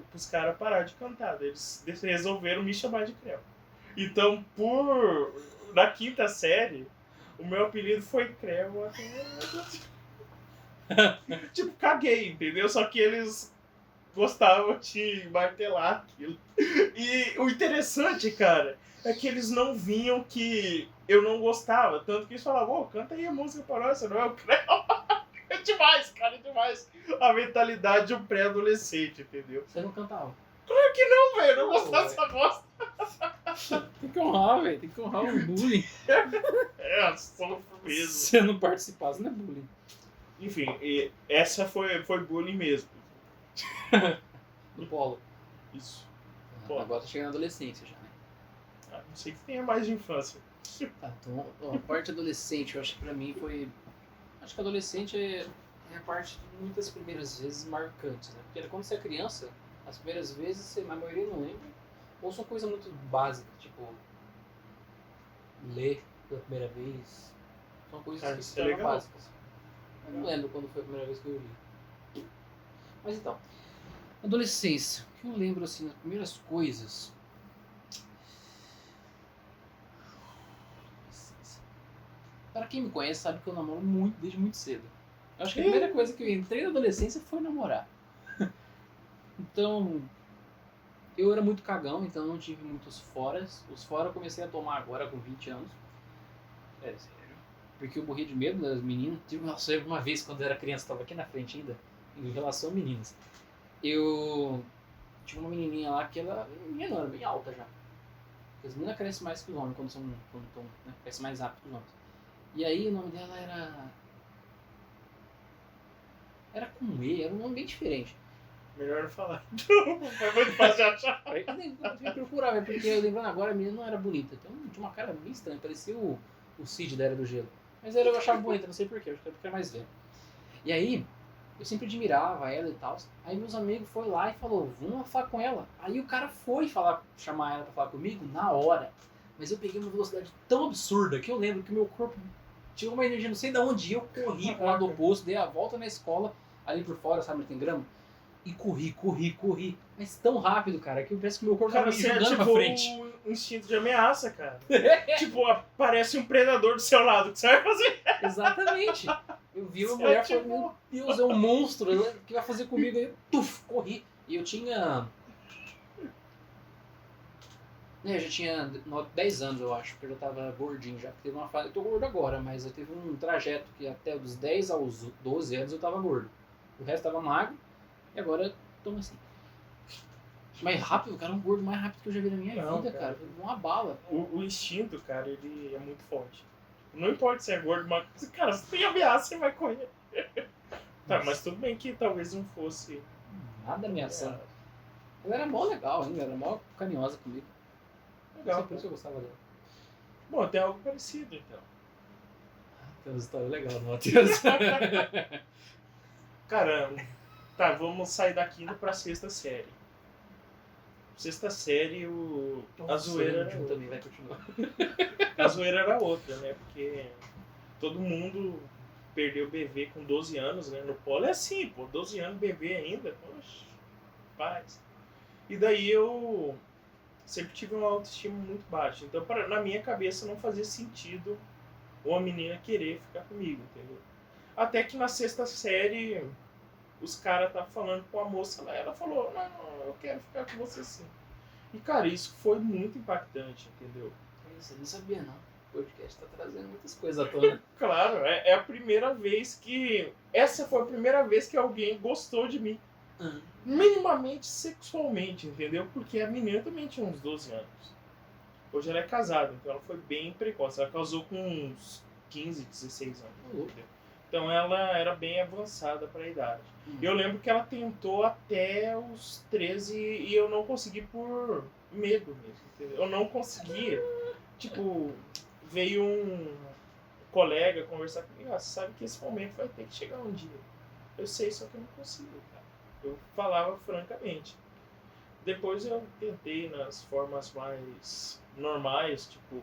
pros caras parar de cantar. Eles resolveram me chamar de Creu. Então, na quinta série, o meu apelido foi Creu até... Tipo, caguei, entendeu? Só que eles gostavam de martelar aquilo. E o interessante, cara, é que eles não vinham que eu não gostava. Tanto que eles falavam, ô, canta aí a música pra nós, não é o Creu? É demais, cara, é demais. A mentalidade de um pré-adolescente, entendeu? Você não cantava? Claro que não, velho. Eu não gostava dessa bosta. Tem que honrar, velho. Tem que honrar o bullying. É, sofro mesmo. Se você não participasse, não é bullying. Enfim, essa foi bullying mesmo. No polo. Isso. Polo. Agora tá chegando na adolescência já, né? Não sei que tenha mais de infância. Tá, então, a parte adolescente, eu acho que pra mim foi... Acho que adolescente é a parte de muitas primeiras vezes marcantes, né? Porque quando você é criança, as primeiras vezes, a maioria não lembra. Ou são coisas muito básicas, tipo... Ler pela primeira vez. São coisas que são básicas. Eu não lembro quando foi a primeira vez que eu li. Mas então, adolescência. O que eu lembro, assim, das primeiras coisas... Para quem me conhece sabe que eu namoro muito desde muito cedo. Eu acho que a primeira coisa que eu entrei na adolescência foi namorar. Então, eu era muito cagão, então não tive muitos foras. Os fora eu comecei a tomar agora com 20 anos. É sério. Porque eu morri de medo das meninas. Nossa, uma vez quando eu era criança, estava aqui na frente ainda, em relação a meninas. Eu tinha uma menininha lá que ela era bem alta já. Porque as meninas crescem mais que os homens quando estão, né? Crescem mais rápido que os homens. E aí o nome dela era com E, era um nome bem diferente. Melhor não falar. Foi muito fácil de achar. Eu nem procurava, porque eu lembrando agora a menina não era bonita. Então tinha uma cara bem estranha, parecia o Cid da Era do Gelo. Mas eu achava bonita, não sei porquê, acho que era porque era mais velho. E aí, eu sempre admirava ela e tal. Aí meus amigos foram lá e falou, vamos falar com ela. Aí o cara foi chamar ela pra falar comigo na hora. Mas eu peguei uma velocidade tão absurda que eu lembro que o meu corpo tinha uma energia, não sei de onde, eu corri pro lado oposto, dei a volta na escola, ali por fora, sabe, onde tem grama, e corri, mas tão rápido, cara, que parece que o meu corpo tava me jogando pra frente. Um instinto de ameaça, cara. Tipo, aparece um predador do seu lado, o que você vai fazer? Exatamente. Eu vi uma mulher falando, meu Deus, é um monstro, o que vai fazer comigo? Aí eu, corri. E eu tinha... Eu já tinha 10 anos, eu acho, porque eu já tava gordinho já. Teve uma fase, eu tô gordo agora, mas eu teve um trajeto que até dos 10 aos 12 anos eu tava gordo. O resto tava magro, e agora tô assim. Mas rápido, cara, um gordo mais rápido que eu já vi na minha vida, cara. Uma bala. O instinto, cara, ele é muito forte. Não importa se é gordo, mas, cara, se tem ameaça, você vai correr. Tá, mas tudo bem que talvez não fosse... Nada ameaçando. Ela era mó legal ainda, era mó carinhosa comigo. Legal. Por isso eu gostava dela. Bom, tem algo parecido, então. Tem uma história legal do Matheus. Caramba. Tá, vamos sair da quinta pra sexta série. Sexta série, a zoeira era outra. Também vai continuar. A zoeira era outra, né? Porque todo mundo perdeu bebê com 12 anos, né? No polo é assim, pô, 12 anos bebê ainda. Poxa, paz. E daí eu sempre tive uma autoestima muito baixa. Então, na minha cabeça, não fazia sentido uma menina querer ficar comigo, entendeu? Até que na sexta série, os caras estavam falando com a moça lá, ela falou, não, eu quero ficar com você sim. E, cara, isso foi muito impactante, entendeu? Isso eu não sabia, não. O podcast tá trazendo muitas coisas à tona. Claro, é a primeira vez que... Essa foi a primeira vez que alguém gostou de mim. Minimamente sexualmente, entendeu? Porque a menina também tinha uns 12 anos. Hoje ela é casada, então ela foi bem precoce. Ela casou com uns 15, 16 anos, entendeu? Então ela era bem avançada para a idade. Eu lembro que ela tentou até os 13 e eu não consegui por medo mesmo, entendeu? Eu não conseguia. Tipo, veio um colega conversar comigo, você sabe que esse momento vai ter que chegar um dia. Eu sei, só que eu não consigo, cara. Eu falava francamente. Depois eu tentei nas formas mais normais, tipo,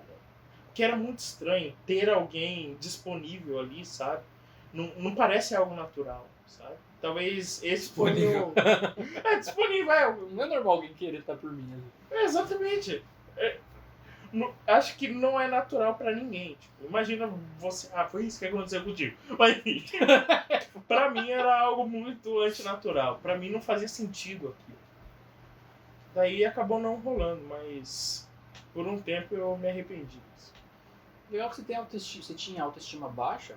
que era muito estranho ter alguém disponível ali, sabe? Não parece algo natural, sabe? Talvez esse foi Disponível. meu... É, disponível, é. Não é normal alguém querer estar por mim ali. É, exatamente. Acho que não é natural pra ninguém. Tipo, imagina você... Ah, foi isso que aconteceu contigo. Mas, enfim, pra mim era algo muito antinatural. Pra mim não fazia sentido aquilo. Daí acabou não rolando, mas por um tempo eu me arrependi disso. Legal que você tinha autoestima baixa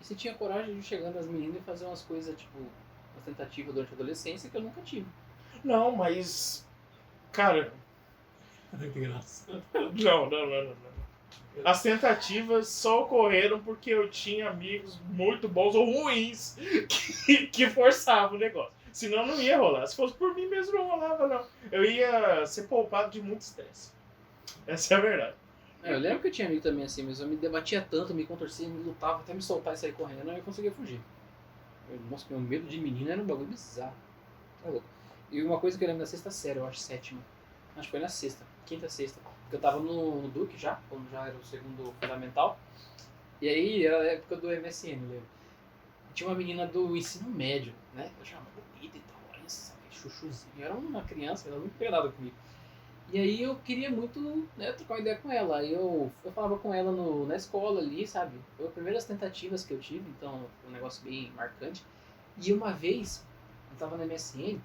e você tinha coragem de chegar nas meninas e fazer umas coisas, tipo, uma tentativa durante a adolescência que eu nunca tive. Não, mas... Cara... Que graça. Não. As tentativas só ocorreram porque eu tinha amigos muito bons ou ruins que forçavam o negócio. Senão não ia rolar. Se fosse por mim mesmo, não rolava, não. Eu ia ser poupado de muito estresse. Essa é a verdade. Eu lembro que eu tinha amigo também assim, mas eu me debatia tanto, me contorcia, me lutava até me soltar e sair correndo, aí eu conseguia fugir. Nossa, meu medo de menina era um bagulho bizarro. Tá louco. E uma coisa que eu lembro da sexta série, eu acho, sétima. Acho que foi na sexta, quinta, sexta. Porque eu tava no Duque já, quando já era o segundo fundamental. E aí era a época do MSN, eu lembro. Tinha uma menina do ensino médio, né? Eu chamava bonita e tal, olha essa chuchuzinho. Eu era uma criança, ela não queria nada comigo. E aí eu queria muito, né, trocar uma ideia com ela. Aí eu falava com ela na escola ali, sabe? Foi as primeiras tentativas que eu tive, então foi um negócio bem marcante. E uma vez, eu tava na MSN,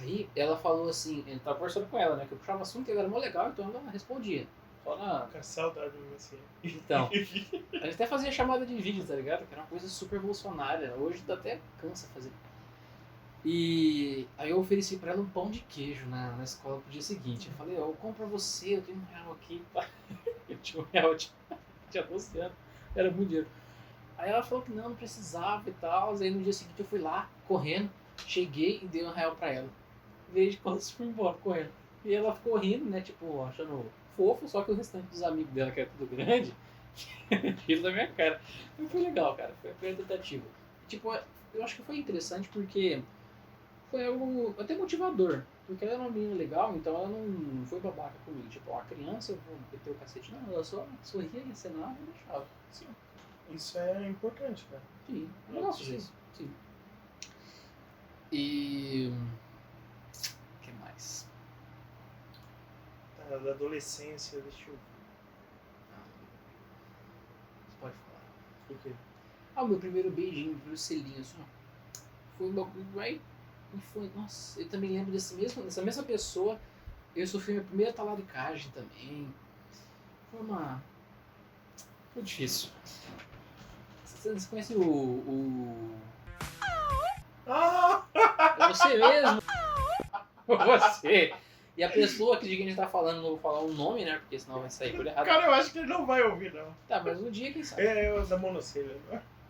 aí ela falou assim, eu tava conversando com ela, né? Que eu puxava assunto e ela era mó legal, então ela respondia. Só na... Cara, saudade de você. Então, a gente até fazia chamada de vídeo, tá ligado? Que era uma coisa super revolucionária. Hoje até cansa fazer. E aí eu ofereci pra ela um pão de queijo na escola pro dia seguinte. Eu falei, ó, eu compro pra você, eu tenho R$1 aqui. Eu tinha R$1, eu tinha 12 anos, era muito dinheiro. Aí ela falou que não precisava e tal. Aí no dia seguinte eu fui lá, correndo, cheguei e dei R$1 pra ela. Desde quando você foi embora, correndo. E ela ficou rindo, né, tipo, achando fofo, só que o restante dos amigos dela, que era tudo grande, riram da minha cara. Mas foi legal, cara, foi a primeira tentativa. Tipo, eu acho que foi interessante porque foi algo até motivador. Porque ela era uma menina legal, então ela não foi babaca comigo. Tipo, ó, a criança, eu vou meter o cacete. Não, ela só sorria e acenava e deixava. Sim. Isso é importante, cara. Sim, eu gosto disso. Sim. E... o que mais? Da adolescência, deixa eu ver. Você pode falar. O quê? Ah, o meu primeiro beijinho, meu primeiro selinho, assim, ó. Foi um bagulho right? E foi, nossa, eu também lembro dessa mesma pessoa. Eu sofri minha primeira talaricagem também. Foi difícil. Você conhece o... Ah! É você mesmo! Você! E a pessoa que de quem a gente tá falando, não vou falar o nome, né? Porque senão vai sair por errado. Cara, eu acho que ele não vai ouvir, não. Tá, mas um dia quem sabe. É o da monocelha.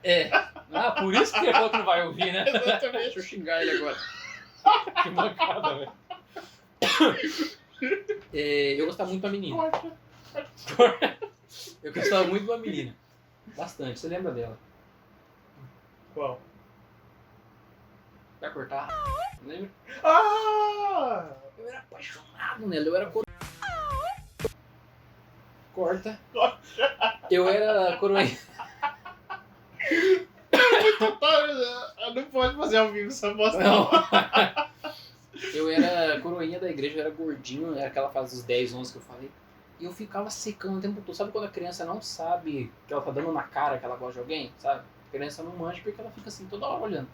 É. Ah, por isso que ele falou que não vai ouvir, né? Exatamente. Deixa eu xingar ele agora. Que mancada, velho. Eu gostava muito da menina. Eu gostava muito da menina. Bastante. Você lembra dela? Qual? Vai cortar? Lembra? Ah! Eu era apaixonado nela. Eu era Corta. Eu era coroinha. Não pode fazer ao vivo essa bosta. Não. Eu era coroinha da igreja, eu era gordinho, era aquela fase dos 10, 11 que eu falei. E eu ficava secando o tempo todo. Sabe quando a criança não sabe que ela tá dando na cara que ela gosta de alguém? Sabe? A criança não manja porque ela fica assim toda hora olhando.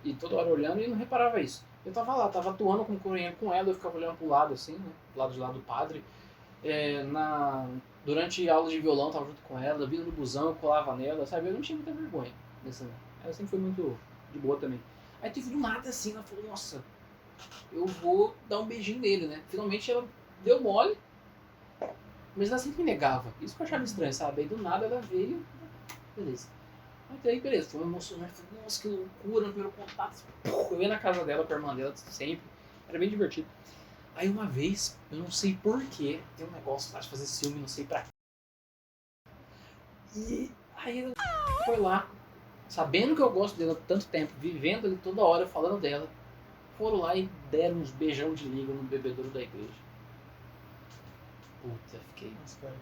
E toda hora olhando e não reparava isso. Eu tava lá, tava atuando como coroinha com ela, eu ficava olhando pro lado assim, né? Pro lado de lá do padre. Durante a aula de violão, eu tava junto com ela, vindo no busão, eu colava nela, sabe? Eu não tinha muita vergonha dessa. Ela sempre foi muito de boa também. Aí teve do nada assim, ela falou, nossa, eu vou dar um beijinho nele, né? Finalmente ela deu mole, mas ela sempre me negava. Isso que eu achava estranho, sabe? Aí do nada ela veio, beleza. Aí beleza, foi uma emoção, né? Falei, nossa, que loucura, no primeiro contato. Eu ia na casa dela, com a irmã dela, sempre. Era bem divertido. Aí uma vez, eu não sei porquê, tem um negócio lá de fazer ciúme, não sei pra quê. E aí ela foi lá, sabendo que eu gosto dela há tanto tempo, vivendo ali toda hora, falando dela, foram lá e deram uns beijão de língua no bebedouro da igreja. Puta, Mas, cara,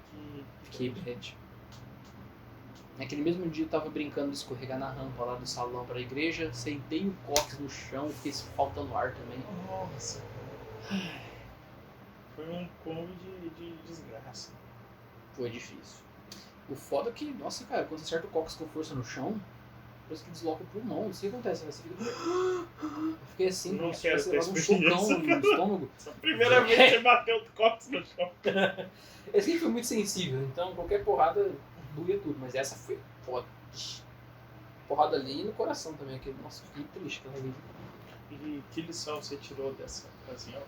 fiquei bad. Naquele mesmo dia eu tava brincando de escorregar na rampa lá do salão pra igreja, sentei o cóccix no chão, fiquei faltando ar também. Nossa, cara. Foi um combo de desgraça. Foi difícil. O foda é que, nossa, cara, quando você acerta o cóccix com força no chão, parece que desloca o pulmão. Não sei o que acontece, você fica... Eu fiquei assim, Não como se quero tivesse ter levado um experiência. socão no estômago. Essa primeira vez que você bateu o cóccix no chão. Eu sempre fui muito sensível, então qualquer porrada doía tudo, mas essa foi foda. Porrada ali e no coração também, aquele, nossa, fiquei triste aquela vez. E que lição você tirou dessa ocasião?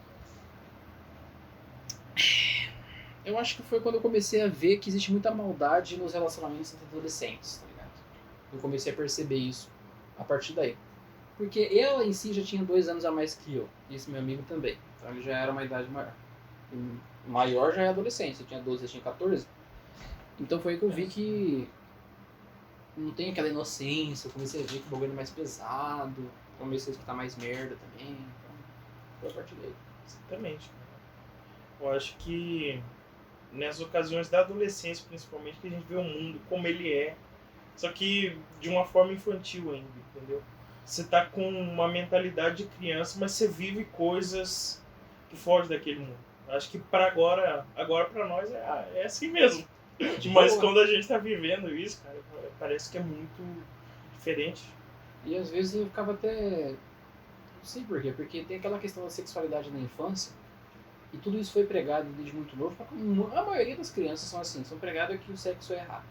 Eu acho que foi quando eu comecei a ver que existe muita maldade nos relacionamentos entre adolescentes, tá ligado? Eu comecei a perceber isso a partir daí. Porque ela em si já tinha 2 anos a mais que eu, e esse meu amigo também. Então ele já era uma idade maior. O maior já é adolescente, eu tinha 12, eu tinha 14. Então foi aí que eu vi que não tem aquela inocência, eu comecei a ver que o bagulho é mais pesado, comecei a escutar mais merda também. Então foi a partir daí. Exatamente. Eu acho que nessas ocasiões da adolescência, principalmente, que a gente vê o mundo como ele é, só que de uma forma infantil ainda, entendeu? Você tá com uma mentalidade de criança, mas você vive coisas que fogem daquele mundo. Acho que para agora para nós é assim mesmo. Mas quando a gente tá vivendo isso, cara, parece que é muito diferente. E às vezes eu ficava até... Não sei por quê, porque tem aquela questão da sexualidade na infância, e tudo isso foi pregado desde muito novo. A maioria das crianças são assim, são pregadas que o sexo é errado,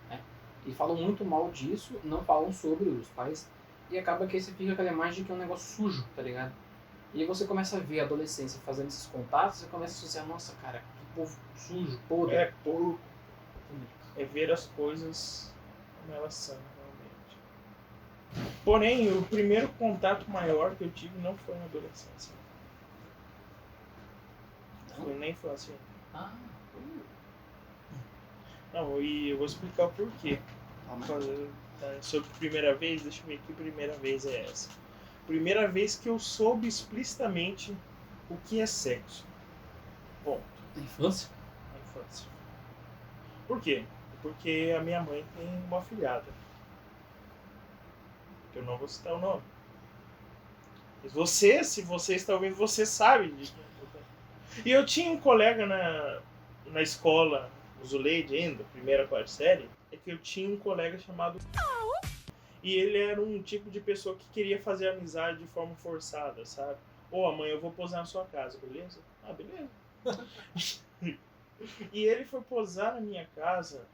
né? E falam muito mal disso, não falam sobre os pais, e acaba que aí você fica com aquela imagem de que é um negócio sujo, tá ligado? E aí você começa a ver a adolescência fazendo esses contatos, você começa a associar, nossa, cara, que povo sujo, podre. É porco. É ver as coisas como elas são, realmente. Porém, o primeiro contato maior que eu tive não foi na adolescência. Foi na infância. Ah, Não, e eu vou explicar o porquê. Sobre primeira vez, deixa eu ver que primeira vez é essa. Primeira vez que eu soube explicitamente o que é sexo. Bom, na infância? na infância. Por quê? Porque a minha mãe tem uma afilhada. Que eu não vou citar o nome. Mas você, se você está ouvindo, você sabe disso. E eu tinha um colega na escola, o Zuleide ainda, primeira, quarta série, é que eu tinha um colega chamado... E ele era um tipo de pessoa que queria fazer amizade de forma forçada, sabe? Ô, amanhã eu vou posar na sua casa, beleza? Ah, beleza. E ele foi posar na minha casa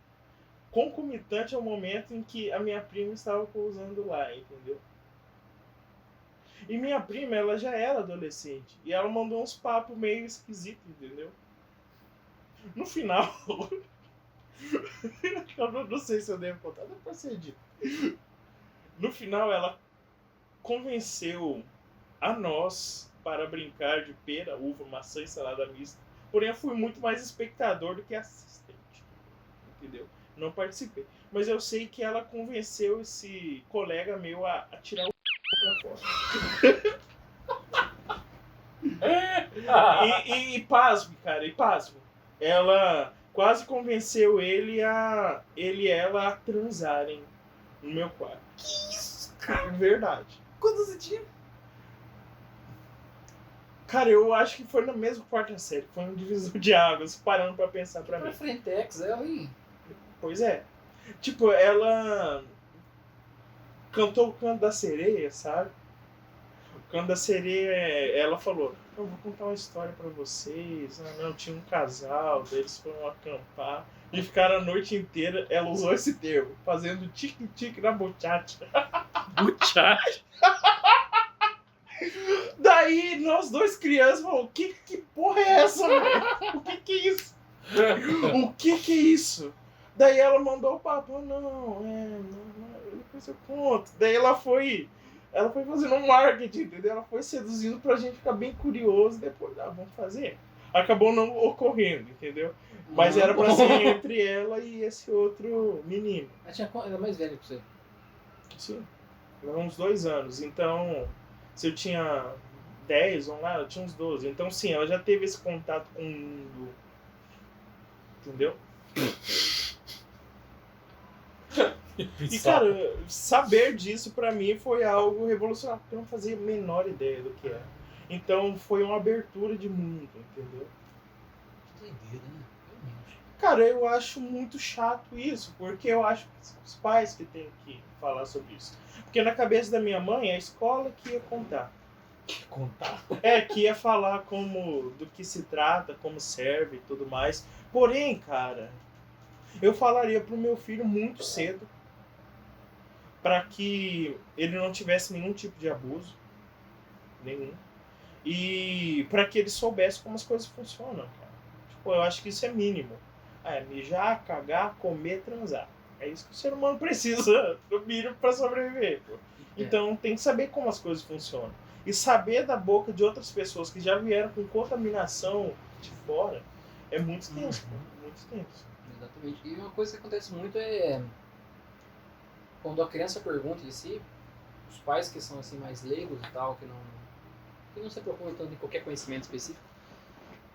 concomitante ao momento em que a minha prima estava pousando lá, entendeu? E minha prima, ela já era adolescente. E ela mandou uns papos meio esquisitos, entendeu? No final... eu não sei se eu devo contar, depois você edita. No final, ela convenceu a nós para brincar de pera, uva, maçã e salada mista. Porém, eu fui muito mais espectador do que assistente. Entendeu? Não participei. Mas eu sei que ela convenceu esse colega meu a tirar o pra fora. E pasme, cara, e pasme. Ela quase convenceu ele e ela a transarem no meu quarto. Que isso, cara? Verdade. Quando você tinha? Cara, eu acho que foi na mesma quarta série. Foi um divisor de águas, parando pra pensar pra mim. Pra Frentex, ela aí. Pois é. Tipo, ela cantou o Canto da Sereia, sabe? O Canto da Sereia, ela falou, eu vou contar uma história pra vocês. Ah, não, tinha um casal, eles foram acampar e ficaram a noite inteira, ela usou esse termo, fazendo tique-tique na buchate. Buchate? Daí, nós dois crianças falamos, que porra é essa, velho? O que é isso? O que é isso? Daí ela mandou o papo, não, depois eu conto. Daí ela foi fazendo um marketing, entendeu? Ela foi seduzindo pra gente ficar bem curioso, depois, vamos fazer. Acabou não ocorrendo, entendeu? Mas era pra ser entre ela e esse outro menino. Ela era mais velha que você. Sim. Uns 2 anos. Então, se eu tinha 10, vamos lá, eu tinha uns 12. Então, sim, ela já teve esse contato com o mundo. Entendeu? E, cara, saber disso pra mim foi algo revolucionário, porque eu não fazia a menor ideia do que era. Então, foi uma abertura de mundo, entendeu? Que doideira, né? Cara, eu acho muito chato isso, porque eu acho que são os pais que têm que falar sobre isso. Porque na cabeça da minha mãe, é a escola que ia contar. Contar? Que ia falar do que se trata, como serve e tudo mais. Porém, cara, eu falaria pro meu filho muito cedo para que ele não tivesse nenhum tipo de abuso, nenhum. E para que ele soubesse como as coisas funcionam, cara. Tipo, eu acho que isso é mínimo. Mijar, cagar, comer, transar. É isso que o ser humano precisa do mínimo para sobreviver. Pô. Então tem que saber como as coisas funcionam. E saber da boca de outras pessoas que já vieram com contaminação de fora é muito tenso, pô. Muito tenso. Exatamente. E uma coisa que acontece muito é quando a criança pergunta em si, os pais que são assim mais leigos e tal, que não se aprofundam tanto em qualquer conhecimento específico,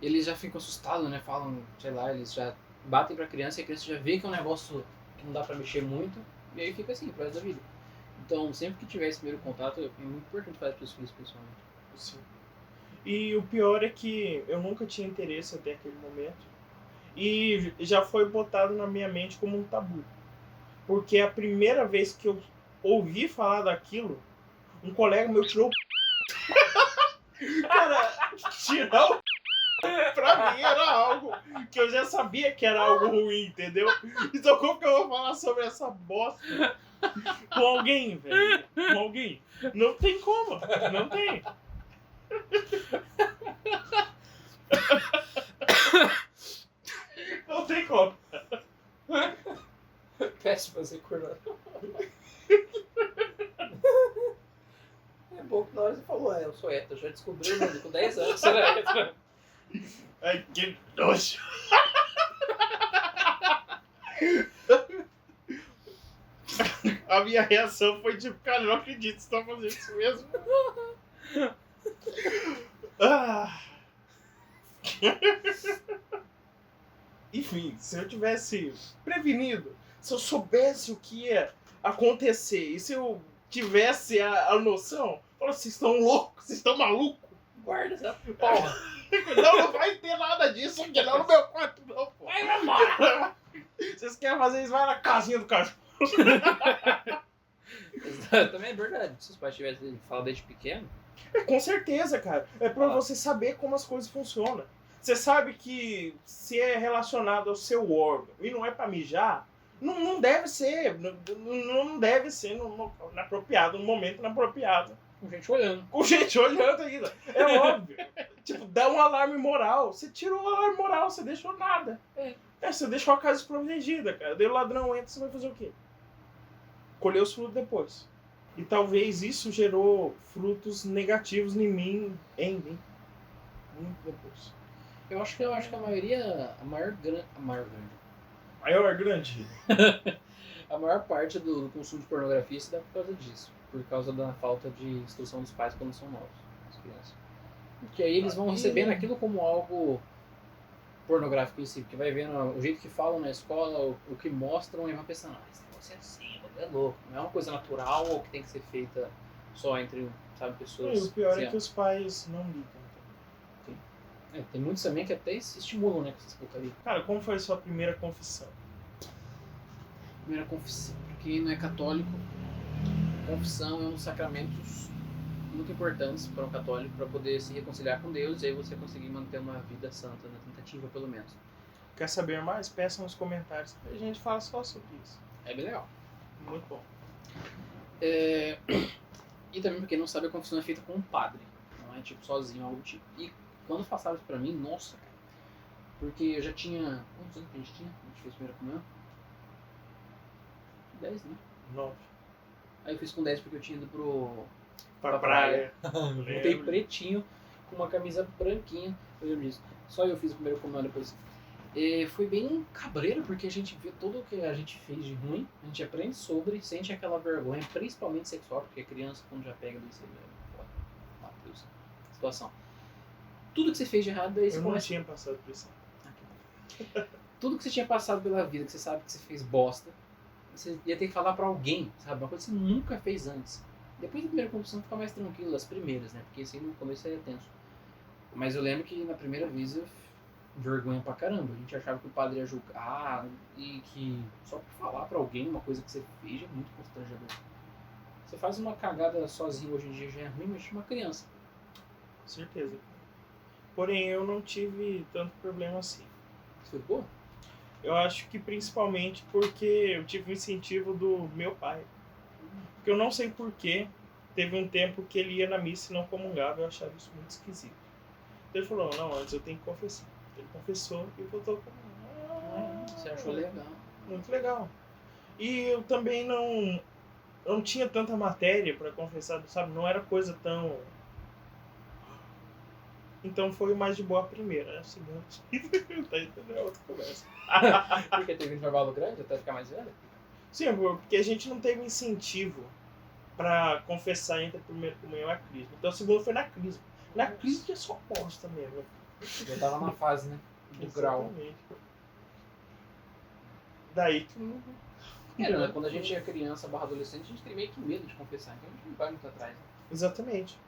eles já ficam assustados, né? Falam, sei lá, eles já batem pra criança e a criança já vê que é um negócio que não dá pra mexer muito, e aí fica assim, pro resto da vida. Então, sempre que tiver esse primeiro contato, é muito importante fazer pros filhos, pessoalmente. Sim. E o pior é que eu nunca tinha interesse até aquele momento. E já foi botado na minha mente como um tabu. Porque a primeira vez que eu ouvi falar daquilo, um colega meu tirou o... Cara, tirar o... Pra mim era algo que eu já sabia que era algo ruim, entendeu? Então como que eu vou falar sobre essa bosta com alguém, velho? Com alguém? Não tem como. Não tem. Não tem como. Péssimo fazer coronel. É bom que na hora você falou, eu sou hétero, já descobri o mundo com 10 anos, você era hétero. Ai, que nojo. A minha reação foi tipo, cara, eu não acredito que você tá fazendo isso mesmo. Enfim, se eu tivesse prevenido, se eu soubesse o que ia acontecer, e se eu tivesse a noção, eu vocês estão loucos, vocês estão malucos? Guarda essa porra. Não vai ter nada disso aqui, não no meu quarto, não, pô. Vai embora. Vocês querem fazer isso, vai na casinha do cachorro. Também é verdade. Se os pais tivessem falado desde pequeno. Com certeza, cara. É pra você saber como as coisas funcionam. Você sabe que se é relacionado ao seu órgão e não é pra mijar, não deve ser. Não deve ser no apropriado, no momento inapropriado. Com gente olhando. Com gente olhando ainda. É óbvio. Tipo, dá um alarme moral. Você tirou o alarme moral, você deixou nada. Você deixou a casa desprotegida, cara. Daí o ladrão entra, você vai fazer o quê? Colher os frutos depois. E talvez isso gerou frutos negativos em mim. Muito depois. Eu acho que a maioria. A maior grande. A maior parte do consumo de pornografia se dá por causa disso. Por causa da falta de instrução dos pais quando são novos, as crianças. Porque aí eles vão recebendo aquilo como algo pornográfico em si, porque vai vendo o jeito que falam na escola, o que mostram, e vai pensando, esse negócio é assim, é louco. Não é uma coisa natural ou que tem que ser feita só entre, sabe, pessoas. E o pior é que os pais não ligam. Tem muitos também que até se estimulam, né, com essas porcarias. Cara, como foi a sua primeira confissão? Primeira confissão. Pra quem não é católico, confissão é um dos sacramentos muito importantes para um católico para poder se reconciliar com Deus e aí você conseguir manter uma vida santa, na tentativa pelo menos. Quer saber mais? Peça nos comentários. A gente fala só sobre isso. É bem legal. Muito bom. E também, pra quem não sabe, a confissão é feita com um padre. Não é tipo sozinho, algo do tipo. E quando passaram isso pra mim, nossa, cara. Porque eu já tinha... Quantos anos que a gente tinha? A gente fez a primeira comunhão? 10, né? 9. Aí eu fiz com 10 porque eu tinha ido Pra praia. Voltei pretinho, com uma camisa branquinha. Eu lembro disso. Só eu fiz a primeira comunhão depois. Foi bem cabreiro, porque a gente vê tudo o que a gente fez de ruim, a gente aprende sobre, sente aquela vergonha, principalmente sexual, porque a criança, quando já pega isso aí, é foda. Deus, situação. Tudo que você fez de errado, daí você Eu não começa... tinha passado por isso. Tudo que você tinha passado pela vida, que você sabe que você fez bosta, você ia ter que falar pra alguém, sabe? Uma coisa que você nunca fez antes. Depois da primeira confissão fica mais tranquilo, as primeiras, né? Porque assim no começo é tenso. Mas eu lembro que na primeira vez eu vergonha pra caramba. A gente achava que o padre ia julgar e que só por falar pra alguém uma coisa que você fez é muito constrangedor. Você faz uma cagada sozinho hoje em dia já é ruim, mas uma criança. Com certeza. Porém, eu não tive tanto problema assim. Você foi, pô? Eu acho que principalmente porque eu tive o incentivo do meu pai. Porque eu não sei porquê, teve um tempo que ele ia na missa e não comungava, eu achava isso muito esquisito. Então ele falou, não, antes eu tenho que confessar. Ele confessou e voltou com... Você achou legal. Muito legal. E eu também não tinha tanta matéria para confessar, sabe? Não era coisa tão... Então foi mais de boa a primeira, né? A segunda... tá entendendo? É outra conversa. Porque teve intervalo grande até ficar mais velho? Sim, porque a gente não teve incentivo para confessar entre a primeira comunhão e a crisma. Então a segunda foi na crisma. Na crisma é só bosta mesmo. Eu tava na fase, né? Do grau. Exatamente. Daí que não... Né? Quando a gente é criança barra adolescente, a gente tem meio que medo de confessar, então a gente não vai muito atrás. Né? Exatamente.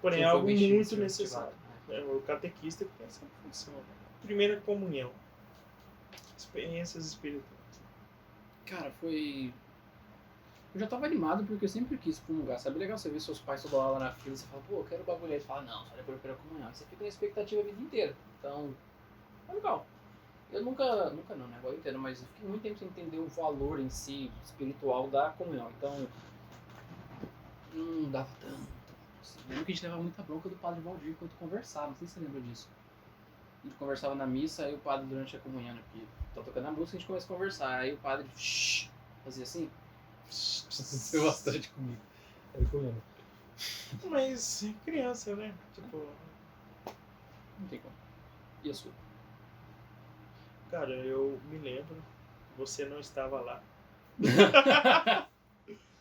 Porém, é Quem foi algo mexido, muito sim, necessário. né? O catequista que tem essa função. Né? Primeira comunhão. Experiências espirituais. Cara, foi... Eu já tava animado porque eu sempre quis comungar. Sabe, legal você ver seus pais toda hora lá na fila e você fala, pô, eu quero o bagulho aí. Você fala, não, só depois eu quero comunhar. Você fica na expectativa a vida inteira. Então, é legal. Eu nunca não, né? Agora eu entendo, mas eu fiquei muito tempo sem entender o valor em si, espiritual da comunhão. Então, não dava tanto. Assim. Lembro que a gente levava muita bronca do padre Valdir enquanto conversava, não sei se você lembra disso. A gente conversava na missa, aí o padre durante a comunhão, né? Porque tá tocando a música, a gente começa a conversar. Aí o padre fazia assim. Aconteceu bastante comigo. Era que eu lembro. Mas criança, né? Tipo... Não tem como. E a sua? Cara, eu me lembro, você não estava lá.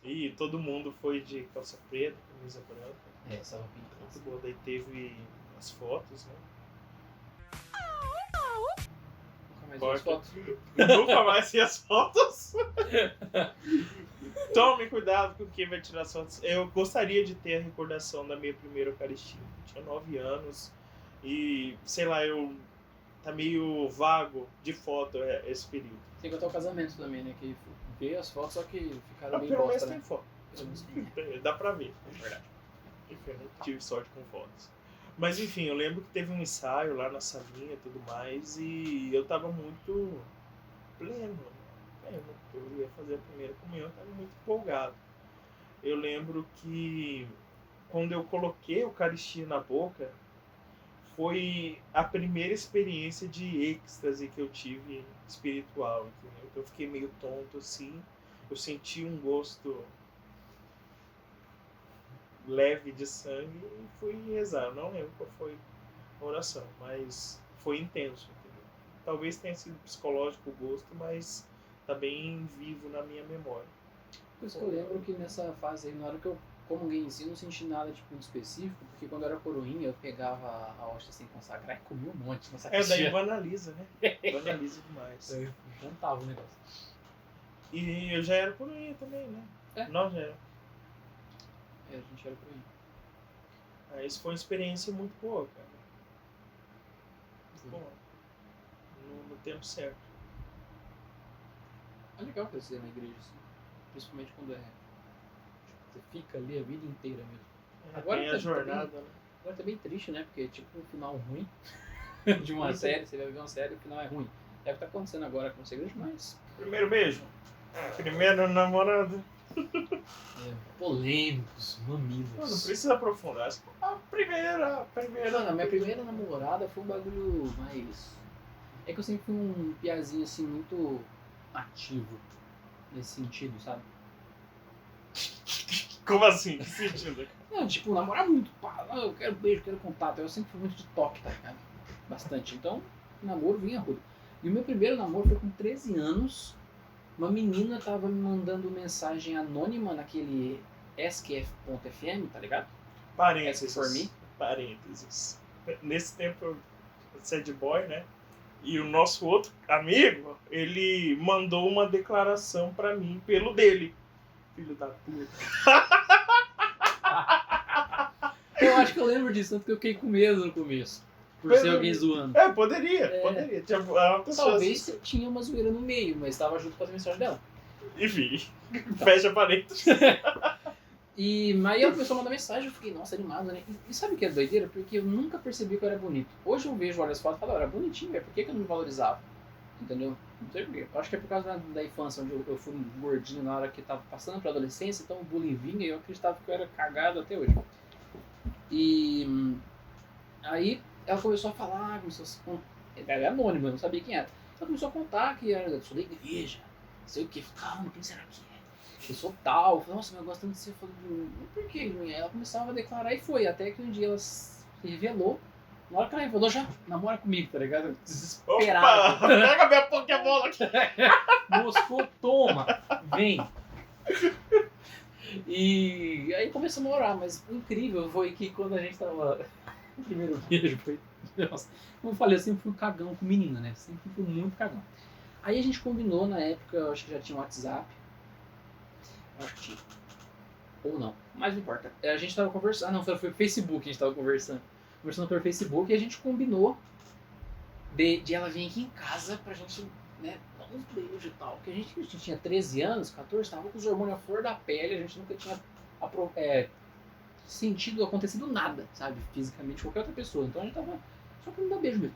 E todo mundo foi de calça preta, camisa branca. Estava pintando. Muito boa. Daí teve as fotos, né? Nunca mais vi as fotos. Nunca mais vi as fotos. Tome cuidado com quem vai tirar as fotos. Eu gostaria de ter a recordação da minha primeira Eucaristia. Eu tinha 9 anos e, sei lá, tá meio vago de foto esse período. Tem que contar o casamento também, né? Que veio as fotos, só que ficaram bem Pelo menos bosta, tem né? foto. Pelo menos tem. Dá pra ver, na verdade. Enfim, eu não tive sorte com fotos. Mas enfim, eu lembro que teve um ensaio lá na salinha e tudo mais, e eu tava muito pleno. Eu ia fazer a primeira comunhão, eu tava muito empolgado. Eu lembro que quando eu coloquei a Eucaristia na boca, foi a primeira experiência de êxtase que eu tive espiritual, entendeu? Então eu fiquei meio tonto assim, eu senti um gosto leve de sangue e fui rezar. Eu não lembro qual foi a oração, mas foi intenso, entendeu? Talvez tenha sido psicológico o gosto, mas tá bem vivo na minha memória. Por isso que eu lembro que nessa fase aí, na hora que eu comunguei em si, eu não senti nada tipo, muito específico, porque quando eu era coroinha, eu pegava a hóstia sem consagrar e comia um monte na sacristia. Daí banaliza, né? Banaliza demais. Eu jantava o negócio. E eu já era coroinha também, né? Nós já era. A gente era coroinha. Isso foi uma experiência muito boa, cara. Bom, no tempo certo. É legal crescer na igreja, assim. Principalmente quando tipo, você fica ali a vida inteira mesmo. Agora tem tá a jornada, né? Agora tá bem triste, né? Porque tipo um final ruim de uma série, você vai ver uma série e o final é ruim. É o que tá acontecendo agora com os igrejas, mas... Primeiro beijo. Primeiro namorado. Polêmicos, mamilos. Não precisa aprofundar. A primeira. Mano, a minha primeira namorada foi um bagulho mais... É que eu sempre fui um piazinho assim, muito ativo nesse sentido, sabe? Como assim? Que sentido? Não, tipo, namorar muito, pá, eu quero beijo, quero contato. Eu sempre fui muito de toque, tá ligado? Bastante. Então, namoro vinha ruim. E E o meu primeiro namoro foi com 13 anos. Uma menina tava me mandando mensagem anônima naquele SQF.fm, tá ligado? Parênteses. For me. Parênteses. Nesse tempo eu sad boy, né? E o nosso outro amigo, ele mandou uma declaração pra mim pelo dele. Filho da puta. Eu acho que eu lembro disso, tanto que eu fiquei com medo no começo. Por ser alguém zoando. Poderia. Tinha altas Talvez chances. tinha uma zoeira no meio, mas tava junto com as mensagens dela. Enfim, fecha parênteses. E aí ela começou a mandar mensagem, eu fiquei, nossa, animado, né? E sabe o que é doideira? Porque eu nunca percebi que eu era bonito. Hoje eu vejo, olho as fotos e falo, eu era bonitinho, velho, por que eu não me valorizava? Entendeu? Não sei porquê. Eu acho que é por causa da infância, onde eu fui gordinho na hora que tava passando pra adolescência, então o bullying vinha e eu acreditava que eu era cagado até hoje. E aí ela começou a falar, começou a se contar. Ela é anônima, eu não sabia quem era. Ela começou a contar que era, eu sou da igreja, não sei o que. Calma, quem será que é? Eu sou tal. Eu falei, nossa, mas eu gosto tanto de você. Eu falei, por que? Aí ela começava a declarar e foi. Até que um dia ela se revelou. Na hora que ela revelou, já namora comigo, tá ligado? Desesperado. Opa, pega minha Pokébola aqui. Moscou, toma, vem. E aí começamos a orar, mas o incrível foi que quando a gente tava. O primeiro beijo foi. Nossa, como eu falei, eu sempre fui cagão com menina, né? Sempre fui muito cagão. Aí a gente combinou na época, eu acho que já tinha um WhatsApp. Acho que tinha. Ou não, mas não importa. A gente tava conversando. Ah, não, foi Facebook que a gente tava conversando. Conversando pelo Facebook e a gente combinou de ela vir aqui em casa pra gente, né, dar uns beijos e tal. Porque a gente tinha 13 anos, 14, tava com os hormônios à flor da pele, a gente nunca tinha acontecido nada, sabe, fisicamente, qualquer outra pessoa. Então a gente tava só querendo dar beijo mesmo.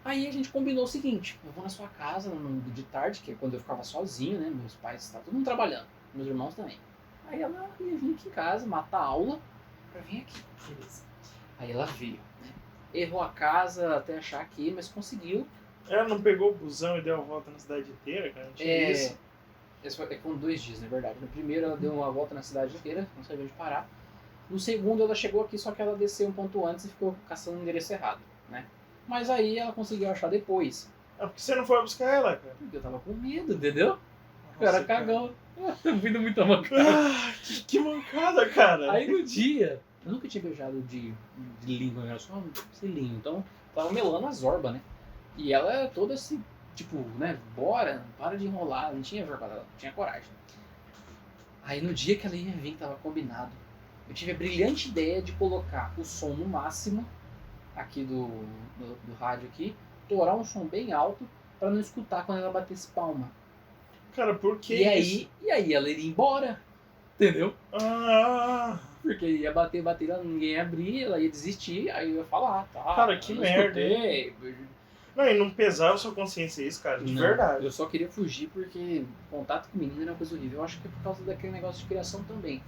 Aí a gente combinou o seguinte, eu vou na sua casa de tarde, que é quando eu ficava sozinho, né, meus pais estavam todo mundo trabalhando, meus irmãos também. Aí ela ia vir aqui em casa, matar a aula, pra vir aqui, beleza. Aí ela veio, né? Errou a casa até achar aqui, mas conseguiu. Ela não pegou o busão e deu a volta na cidade inteira, cara? Não tinha isso? É com 2 dias, na verdade. No primeiro ela deu uma volta na cidade inteira, não sabia onde parar. No segundo ela chegou aqui, só que ela desceu um ponto antes e ficou caçando o endereço errado, né? Mas aí ela conseguiu achar depois. Ah, por que você não foi buscar ela, cara? Porque eu tava com medo, entendeu? Nossa, Eu era cagão. Eu vindo muito mancada. Ah, que mancada, cara. Aí no dia, eu nunca tinha beijado de língua, era só selinho. Então, tava melando a zorba, né? E ela era toda assim, tipo, né? Bora, para de enrolar. Não tinha vergonha, não tinha coragem. Aí no dia que ela ia vir, tava combinado. Eu tive a brilhante ideia de colocar o som no máximo, aqui do rádio aqui, torar um som bem alto, pra não escutar quando ela batesse palma. Cara, por que E aí ela iria embora, entendeu? Ah, Porque ia bater, ninguém ia abrir, ela ia desistir, aí eu ia falar, tá? Cara, que eu não merda, escutei. não, e não pesava sua consciência isso, cara, de Não, verdade. Eu só queria fugir porque contato com menina era uma coisa horrível. Eu acho que é por causa daquele negócio de criação também.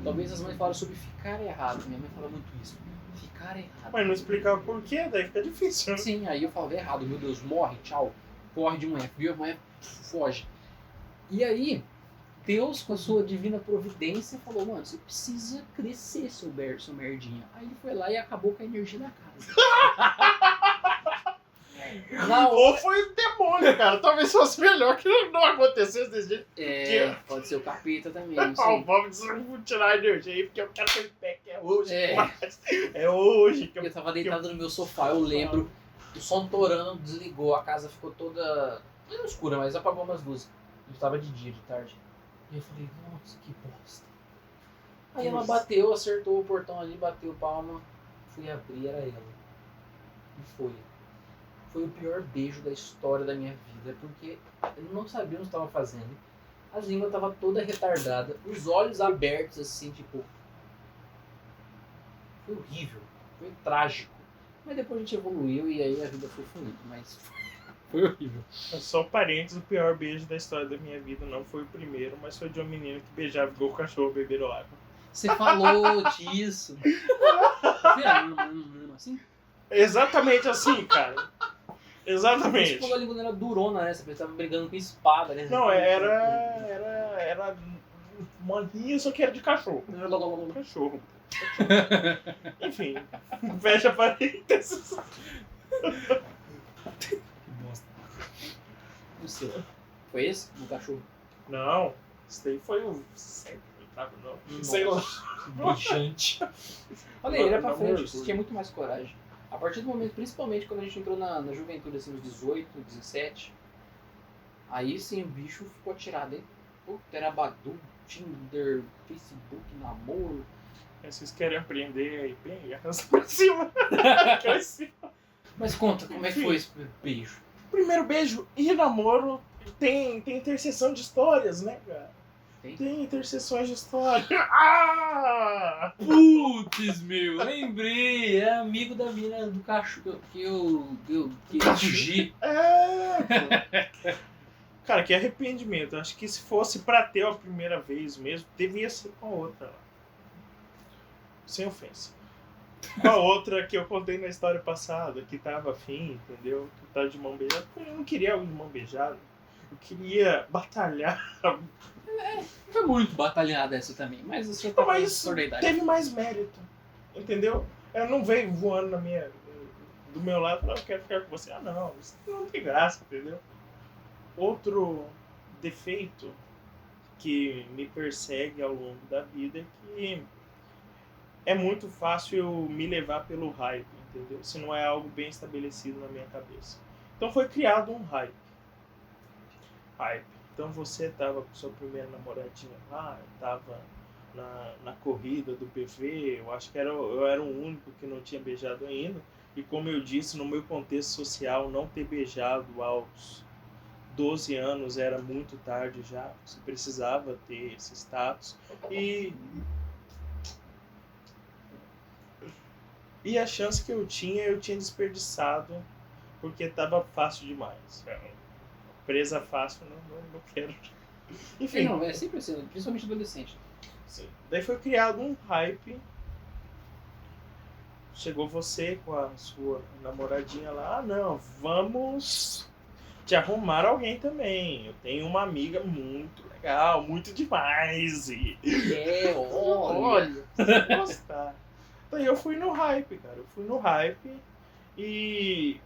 Talvez as mães falaram sobre ficar errado. Minha mãe fala muito isso. Ficar errado. Mas não explicava por quê, daí fica difícil, né? Sim, aí eu falava errado. Meu Deus, morre, tchau. Corre de mulher. Viu a mulher, foge. E aí, Deus, com a sua divina providência, falou, mano, você precisa crescer, seu merdinha. Aí ele foi lá e acabou com a energia da casa. Ou foi o demônio, cara. Talvez fosse melhor que não acontecesse desse jeito. Pode ser o capeta também, Ah, não sei. vamos tirar a energia aí, porque eu quero que ele pegue. É hoje. É. É hoje que Eu tava deitado no meu sofá, eu lembro, o som torando, desligou, a casa ficou toda... Não escura, mas apagou umas luzes. Eu tava de dia, de tarde. E eu falei, nossa, que bosta. Aí ela bateu, acertou o portão ali, bateu palma, fui abrir, era ela. E foi. Foi o pior beijo da história da minha vida, porque eu não sabia o que eu estava fazendo. A língua tava toda retardada, os olhos abertos assim, tipo... Foi horrível, foi trágico. Mas depois a gente evoluiu e aí a vida foi fluindo, mas foi horrível. Só parênteses, o pior beijo da história da minha vida não foi o primeiro, mas foi de uma menina que beijava igual o cachorro beberam água. Você falou disso. Não, assim? Exatamente assim, cara. Você Exatamente. falou a língua não era durona, né? Você tava brigando com espada, né? Não, era uma linha, só que era de cachorro. Cachorro. Enfim, fecha parênteses. Que bosta. o seu? Foi esse? Do cachorro? Não, isso daí foi o 7º, 8º, não. Sei lá. Bujante. Olha aí, ele é pra Não, frente, não, você tinha muito mais coragem. A partir do momento, principalmente quando a gente entrou na juventude, assim, uns 18, 17, aí sim o bicho ficou atirado, hein? Puta, era Badu, Tinder, Facebook, namoro. Vocês querem aprender aí bem? Arrasta pra cima. Mas conta, como é que foi esse beijo? Primeiro beijo e namoro tem interseção de histórias, né, cara? Tem interseções de história. Ah! Putz, meu, lembrei, é amigo da mina do cachorro que eu fugi. É, cara, que arrependimento. Acho que se fosse pra ter a primeira vez mesmo, devia ser com a outra lá. Sem ofensa. Com a outra que eu contei na história passada, que tava afim, entendeu? Que tava de mão beijada. Eu não queria algo de mão beijada. Eu queria batalhar. Foi muito batalhada essa também, mas o senhor tá Mas com idade. teve mais mérito, entendeu? Ela não veio voando do meu lado e falou, eu quero ficar com você. Ah, não, isso não tem graça, entendeu? Outro defeito que me persegue ao longo da vida é que é muito fácil eu me levar pelo hype, entendeu? Se não é algo bem estabelecido na minha cabeça. Então foi criado um hype. Então você estava com sua primeira namoradinha lá, eu estava na corrida do PV, eu acho que eu era o único que não tinha beijado ainda. E como eu disse, no meu contexto social, não ter beijado aos 12 anos era muito tarde já. Você precisava ter esse status. E a chance que eu tinha desperdiçado porque estava fácil demais. Presa fácil, não quero. Enfim. Não, é sempre assim, principalmente adolescente. Sim. Daí foi criado um hype. Chegou você com a sua namoradinha lá. Ah, não, vamos te arrumar alguém também. Eu tenho uma amiga muito legal, muito demais. Olha, você vai gostar. Daí eu fui no hype, cara. Eu fui no hype e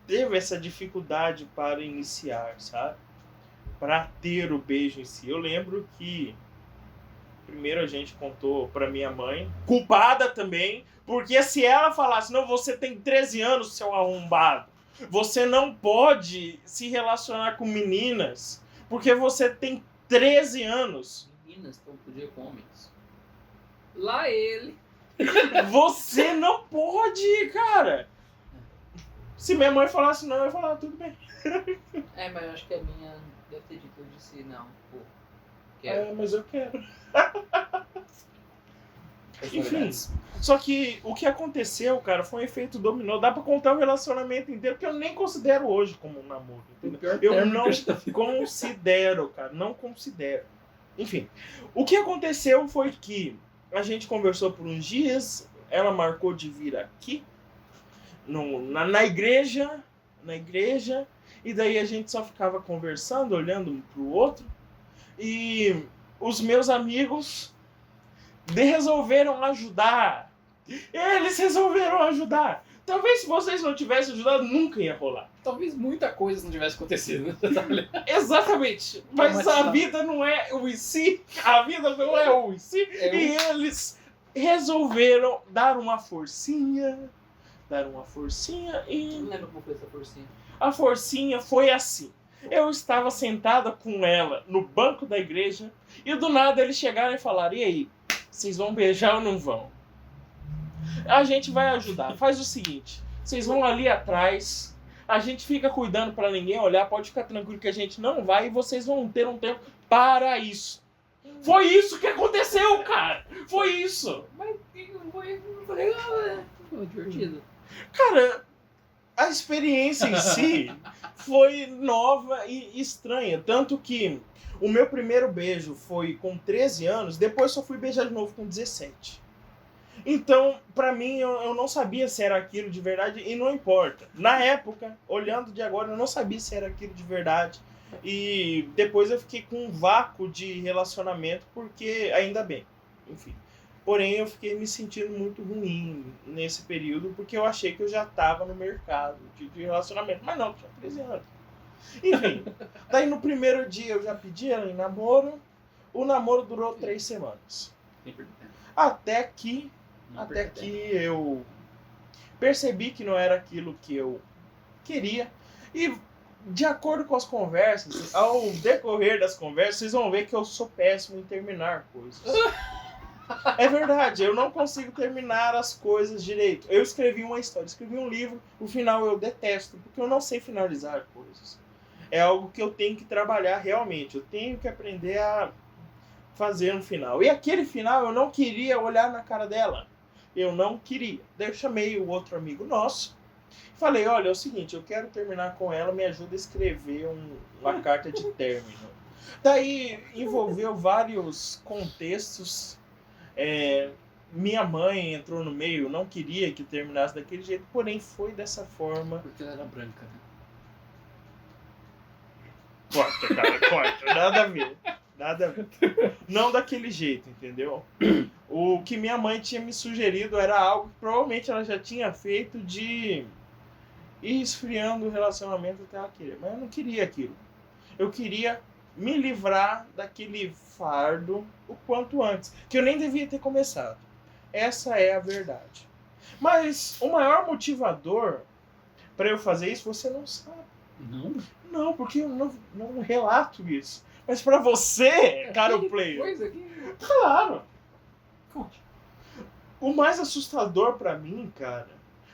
teve essa dificuldade para iniciar, sabe? Para ter o beijo em si. Eu lembro que primeiro a gente contou pra minha mãe, culpada também, porque se ela falasse, não, você tem 13 anos, seu arrombado, você não pode se relacionar com meninas, porque você tem 13 anos. Meninas estão podia com homens. Lá ele. Você não pode, cara. Se minha mãe falasse não, eu ia falar, tudo bem. Mas eu acho que a minha deve ter dito, eu disse não, pô. Quero. Mas eu quero. Enfim, só que o que aconteceu, cara, foi um efeito dominó. Dá pra contar o relacionamento inteiro, que eu nem considero hoje como um namoro, entendeu? Eu não considero, cara, não considero. Enfim, o que aconteceu foi que a gente conversou por uns dias, ela marcou de vir aqui, na igreja, e daí a gente só ficava conversando, olhando um pro outro, e os meus amigos resolveram ajudar. Eles resolveram ajudar. Talvez se vocês não tivessem ajudado, nunca ia rolar. Talvez muita coisa não tivesse acontecido. Exatamente. Mas a vida não é o e si. A vida não é o e si. E eles resolveram dar uma forcinha. E... Não lembro como foi essa forcinha. A forcinha foi assim. Eu estava sentada com ela no banco da igreja. E do nada eles chegaram e falaram, e aí? Vocês vão beijar ou não vão? A gente vai ajudar. Faz o seguinte. Vocês vão ali atrás. A gente fica cuidando pra ninguém olhar. Pode ficar tranquilo que a gente não vai. E vocês vão ter um tempo para isso. Foi isso que aconteceu, cara. Foi isso. Mas foi legal, né? Foi divertido. Cara, a experiência em si foi nova e estranha. Tanto que o meu primeiro beijo foi com 13 anos, depois só fui beijar de novo com 17. Então, pra mim, eu não sabia se era aquilo de verdade e não importa. Na época, olhando de agora, eu não sabia se era aquilo de verdade. E depois eu fiquei com um vácuo de relacionamento, porque ainda bem, enfim. Porém, eu fiquei me sentindo muito ruim nesse período, porque eu achei que eu já estava no mercado de relacionamento. Mas não, tinha 13 anos. Enfim, daí no primeiro dia eu já pedi ela em namoro. O namoro durou 3 semanas. Até que eu percebi que não era aquilo que eu queria. E de acordo com as conversas, ao decorrer das conversas, vocês vão ver que eu sou péssimo em terminar coisas. É verdade, eu não consigo terminar as coisas direito. Eu escrevi uma história, escrevi um livro, o final eu detesto, porque eu não sei finalizar coisas. É algo que eu tenho que trabalhar realmente, eu tenho que aprender a fazer um final. E aquele final eu não queria olhar na cara dela. Eu não queria. Daí eu chamei o outro amigo nosso, falei, olha, é o seguinte, eu quero terminar com ela, me ajuda a escrever uma carta de término. Daí envolveu vários contextos. Minha mãe entrou no meio, não queria que terminasse daquele jeito, porém foi dessa forma. Porque ela era branca, né? Corta, cara, corta. Nada a ver. Nada a ver. Não daquele jeito, entendeu? O que minha mãe tinha me sugerido era algo que provavelmente ela já tinha feito de ir esfriando o relacionamento até ela querer. Mas eu não queria aquilo. Eu queria me livrar daquele fardo o quanto antes. Que eu nem devia ter começado. Essa é a verdade. Mas o maior motivador para eu fazer isso, você não sabe. Não? Não, porque eu não relato isso. Mas para você, caro player... Coisa que... Claro. Conte. O mais assustador para mim, cara,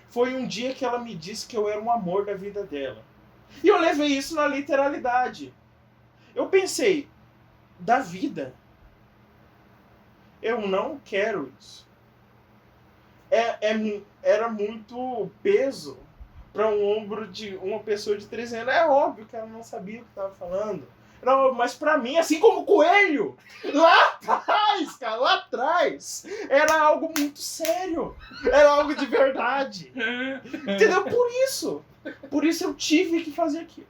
foi um dia que ela me disse que eu era um amor da vida dela. E eu levei isso na literalidade. Eu pensei, da vida. Eu não quero isso. Era muito peso para um ombro de uma pessoa de 13 anos. É óbvio que ela não sabia o que estava falando. Não, mas para mim, assim como o coelho, lá atrás, cara, lá atrás, era algo muito sério. Era algo de verdade. Entendeu? Por isso eu tive que fazer aquilo.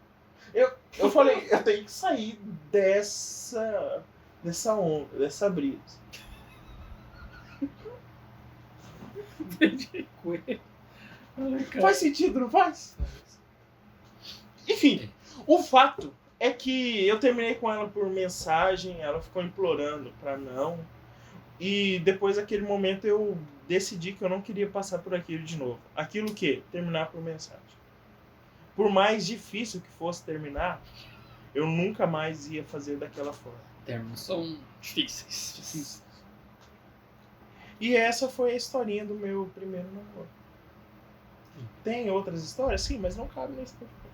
Eu falei, eu tenho que sair dessa onda, dessa brisa. Faz sentido, não faz? Enfim, o fato é que eu terminei com ela por mensagem, ela ficou implorando pra não. E depois daquele momento eu decidi que eu não queria passar por aquilo de novo. Aquilo que? Terminar por mensagem. Por mais difícil que fosse terminar, eu nunca mais ia fazer daquela forma. Termos são difíceis. E essa foi a historinha do meu primeiro namoro. Tem outras histórias? Sim, mas não cabe nesse podcast.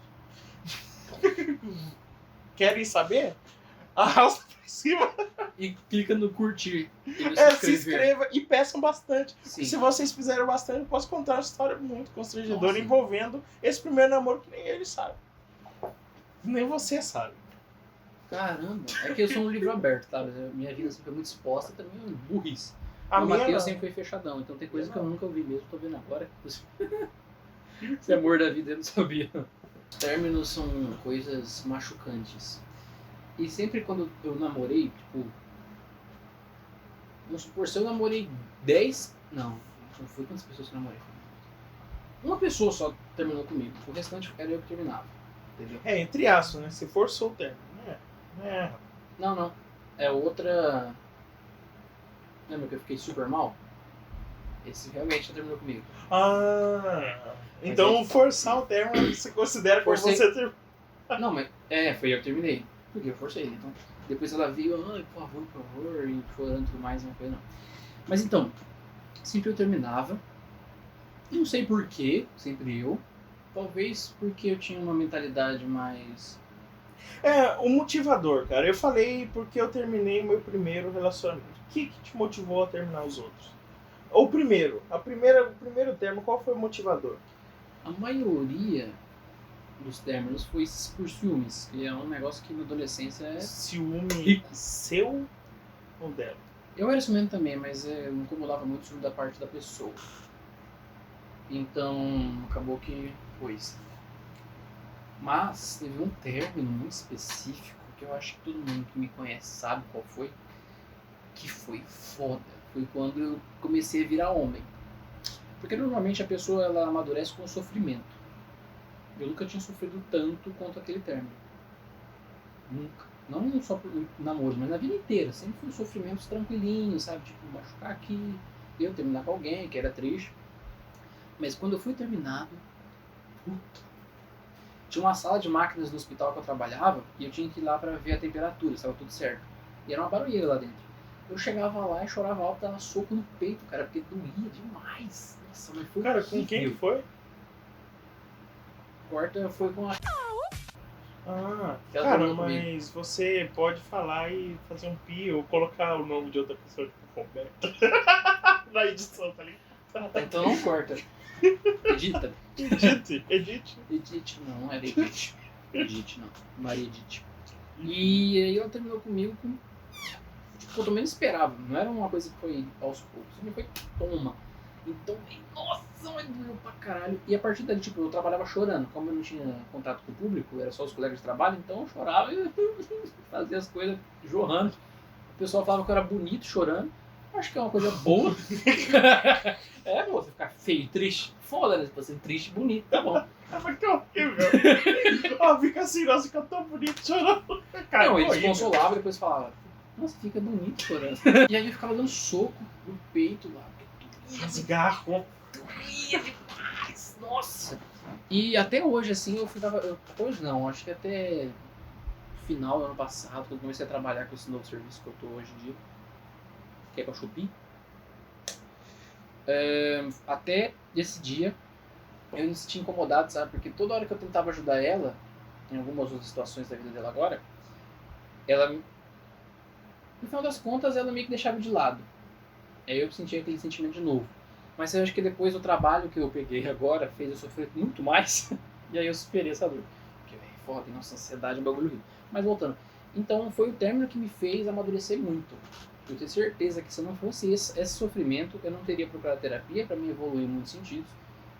Querem saber? Arrasta pra cima. E clica no curtir. E no Se inscreva e peçam bastante. Sim. Se vocês fizerem bastante, eu posso contar uma história muito constrangedora. Nossa. Envolvendo esse primeiro namoro que nem ele sabe. Nem você sabe. Caramba, é que eu sou um livro aberto, tá? Minha vida sempre foi muito exposta, também é burrice. A O minha Matheus não. sempre foi fechadão, então tem coisa que eu nunca ouvi mesmo, tô vendo agora. Esse amor da vida eu não sabia. Términos são coisas machucantes. E sempre quando eu namorei, tipo... Vamos supor, se eu namorei 10... Não foi quantas pessoas que eu namorei? Uma pessoa só terminou comigo, o restante era eu que terminava. Entendeu? Entre aspas, né? Se for solteiro. Não. É outra... Lembra que eu fiquei super mal? Esse realmente já terminou comigo. Então forçar o término você considera como Forcei. você terminou. Não, mas... foi eu que terminei. Porque eu forcei, então... Depois ela viu, ai, por favor, e chorando e tudo mais, não foi não. Mas então, sempre eu terminava. Não sei porquê, sempre eu. Talvez porque eu tinha uma mentalidade mais... O motivador, cara. Eu falei porque eu terminei o meu primeiro relacionamento. O que te motivou a terminar os outros? O primeiro termo, qual foi o motivador? A maioria dos términos foi por ciúmes, que é um negócio que na adolescência é... Ciúme rico. Seu ou dela? Eu era ciumento também, mas eu não incomodava muito o ciúme da parte da pessoa. Então, acabou que foi isso. Mas teve um término muito específico, que eu acho que todo mundo que me conhece sabe qual foi, que foi foda. Foi quando eu comecei a virar homem. Porque normalmente a pessoa ela amadurece com o sofrimento. Eu nunca tinha sofrido tanto quanto aquele término. Nunca. Não só por namoro, mas na vida inteira. Sempre foi sofrimentos tranquilinhos, sabe? Tipo, machucar aqui, eu terminar com alguém, que era triste. Mas quando eu fui terminado, puta. Tinha uma sala de máquinas do hospital que eu trabalhava e eu tinha que ir lá pra ver a temperatura, estava tudo certo. E era uma barulheira lá dentro. Eu chegava lá e chorava alto, dava soco no peito, cara, porque doía demais. Nossa, mas foi Cara, com quem que foi? Corta foi com a... Ah, Ela cara, dormiu comigo. mas você pode falar e fazer um pi ou colocar o nome de outra pessoa que for Roberto na edição, tá ligado? Então não corta. Edita. Edite. Não era Edite. Edite não. Maria Edite. E aí ela terminou comigo com... Tipo, eu também não esperava. Não era uma coisa que foi aos poucos. Não foi toma. Então, nossa, mas doeu pra caralho. E a partir dali, tipo, eu trabalhava chorando. Como eu não tinha contato com o público, era só os colegas de trabalho, então eu chorava e fazia as coisas jorrando. O pessoal falava que eu era bonito chorando. Acho que é uma coisa boa. É, pô, você ficar feio e triste. Foda-se, você triste e bonito, tá bom. Ah, mas que horrível. Ó, fica assim, nossa, que eu tô bonito chorando. Cara, Não, eles horrível. consolavam e depois falavam, nossa, fica bonito chorando. E aí eu ficava dando soco no peito lá. Rasgarro. Doía demais, nossa. E até hoje, assim, hoje não, acho que até final do ano passado, quando eu comecei a trabalhar com esse novo serviço que eu tô hoje em dia, que é com a Shopee. Até esse dia eu me senti incomodado, sabe? Porque toda hora que eu tentava ajudar ela, em algumas outras situações da vida dela agora, ela, no final das contas, ela meio que deixava de lado. Aí eu sentia aquele sentimento de novo. Mas eu acho que depois o trabalho que eu peguei agora fez eu sofrer muito mais. E aí eu superei essa dor. Porque, velho, foda, nossa, ansiedade é um bagulho horrível. Mas voltando. Então foi o término que me fez amadurecer muito. Eu tenho certeza que se não fosse esse sofrimento, eu não teria procurado terapia para me evoluir em muitos sentidos.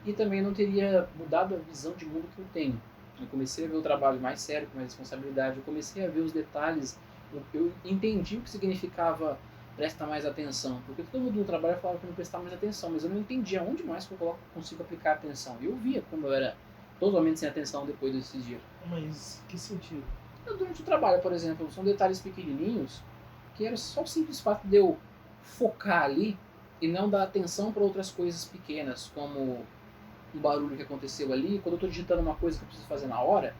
E também não teria mudado a visão de mundo que eu tenho. Eu comecei a ver o trabalho mais sério, com mais responsabilidade. Eu comecei a ver os detalhes. Eu entendi o que significava prestar mais atenção. Porque todo mundo no trabalho falava que eu não prestava mais atenção, mas eu não entendia onde mais que eu consigo aplicar atenção. Eu via como eu era totalmente sem atenção depois desses dias. Mas que sentido? Durante o trabalho, por exemplo, são detalhes pequenininhos que era só o simples fato de eu focar ali e não dar atenção para outras coisas pequenas, como um barulho que aconteceu ali, quando eu estou digitando uma coisa que eu preciso fazer na hora,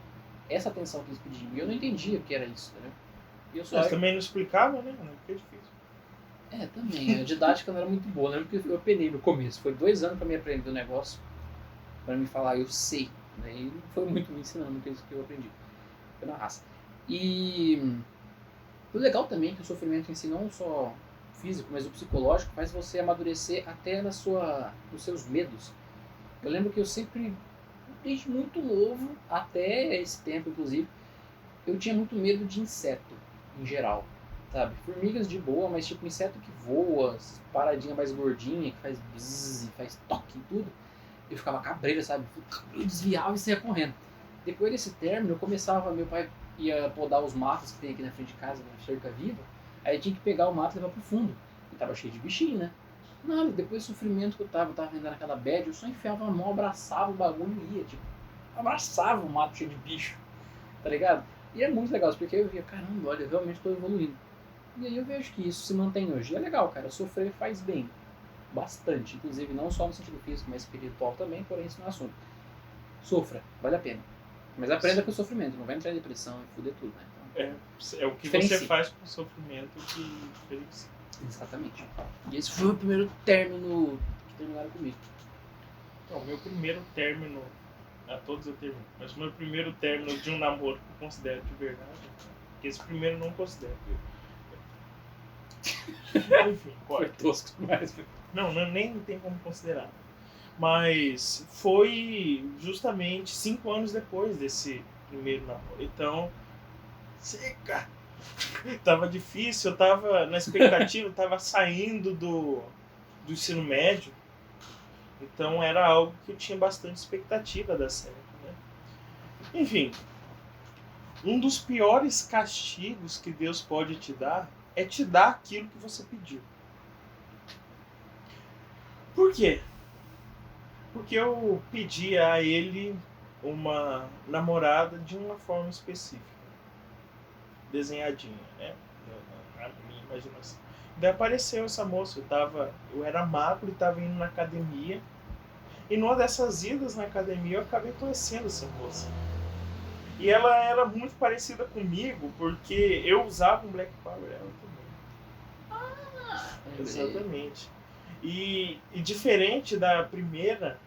essa atenção que eles pediam. E eu não entendia o que era isso, entendeu? E eu só... Mas também não explicava, né? Porque é difícil. É, também. A didática não era muito boa, né? Porque eu penei no começo. Foi 2 anos para me aprender o negócio, para me falar, eu sei. Né? E não foi muito me ensinando o que eu aprendi. Foi na raça. E o legal também é que o sofrimento em si, não só físico, mas o psicológico, faz você amadurecer até nos seus medos. Eu lembro que eu sempre, desde muito novo, até esse tempo inclusive, eu tinha muito medo de inseto, em geral. Sabe? Formigas de boa, mas tipo inseto que voa, paradinha mais gordinha, que faz bzzz, faz toque e tudo. Eu ficava cabreiro, sabe? Eu desviava e saía correndo. Depois desse término, eu começava, meu pai ia podar os matos que tem aqui na frente de casa, na cerca viva, aí eu tinha que pegar o mato e levar pro fundo. E tava cheio de bichinho, né? Nada, depois do sofrimento que eu tava vendo naquela bad, eu só enfiava a mão, abraçava o bagulho e ia, tipo, abraçava o mato cheio de bicho, tá ligado? E é muito legal, porque aí eu via, caramba, olha, eu realmente tô evoluindo. E aí eu vejo que isso se mantém hoje. E é legal, cara, sofrer faz bem. Bastante, inclusive não só no sentido físico, mas espiritual também, porém isso não é assunto. Sofra, vale a pena. Mas aprenda com o sofrimento, não vai entrar em depressão e foder tudo, né? Então, É o que você faz com o sofrimento que diferencia. Exatamente. E esse foi o primeiro término que terminaram comigo. Então, o meu primeiro término, a todos eu termino, mas o meu primeiro término de um namoro que eu considero de verdade, porque esse primeiro eu não considero. Enfim, Foi tosco demais. Não, nem tem como considerar. Mas foi justamente 5 anos depois desse primeiro namoro. Então, seca! Tava difícil, eu tava na expectativa, eu tava saindo do ensino médio. Então era algo que eu tinha bastante expectativa da série, né? Enfim, um dos piores castigos que Deus pode te dar é te dar aquilo que você pediu. Por quê? Porque eu pedi a ele uma namorada de uma forma específica, desenhadinha, né? Na minha imaginação. Daí apareceu essa moça, eu era magro e estava indo na academia. E numa dessas idas na academia eu acabei conhecendo essa moça. E ela era muito parecida comigo, porque eu usava um Black Power, ela também. Exatamente. E diferente da primeira,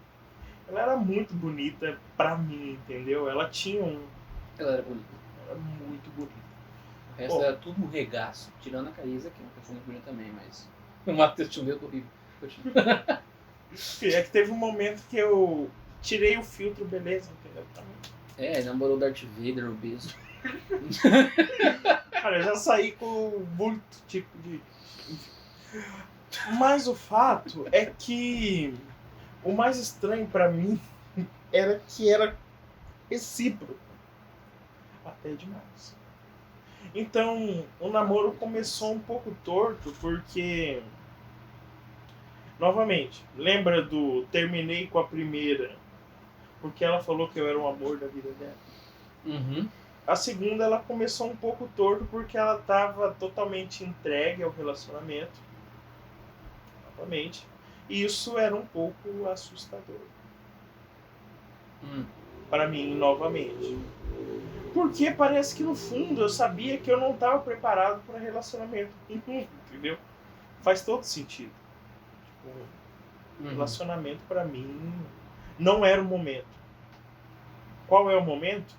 ela era muito bonita pra mim, entendeu? Ela tinha um... Ela era bonita. Era muito bonita. O resto era tudo um regaço, tirando a Caísa, que é uma pessoa muito bonita também, mas o Matheus tinha um dedo horrível. É que teve um momento que eu tirei o filtro, beleza, entendeu? Namorou o Darth Vader, obeso. Cara, eu já saí com muito tipo de... Mas o fato é que o mais estranho pra mim era que era recíproco. Até demais. Então, o namoro começou um pouco torto, porque... Novamente, lembra do terminei com a primeira, porque ela falou que eu era o amor da vida dela? Uhum. A segunda, ela começou um pouco torto, porque ela estava totalmente entregue ao relacionamento. Novamente. E isso era um pouco assustador. Para mim, novamente. Porque parece que no fundo eu sabia que eu não estava preparado para relacionamento. Entendeu? Faz todo sentido. Tipo, relacionamento para mim não era o momento. Qual é o momento?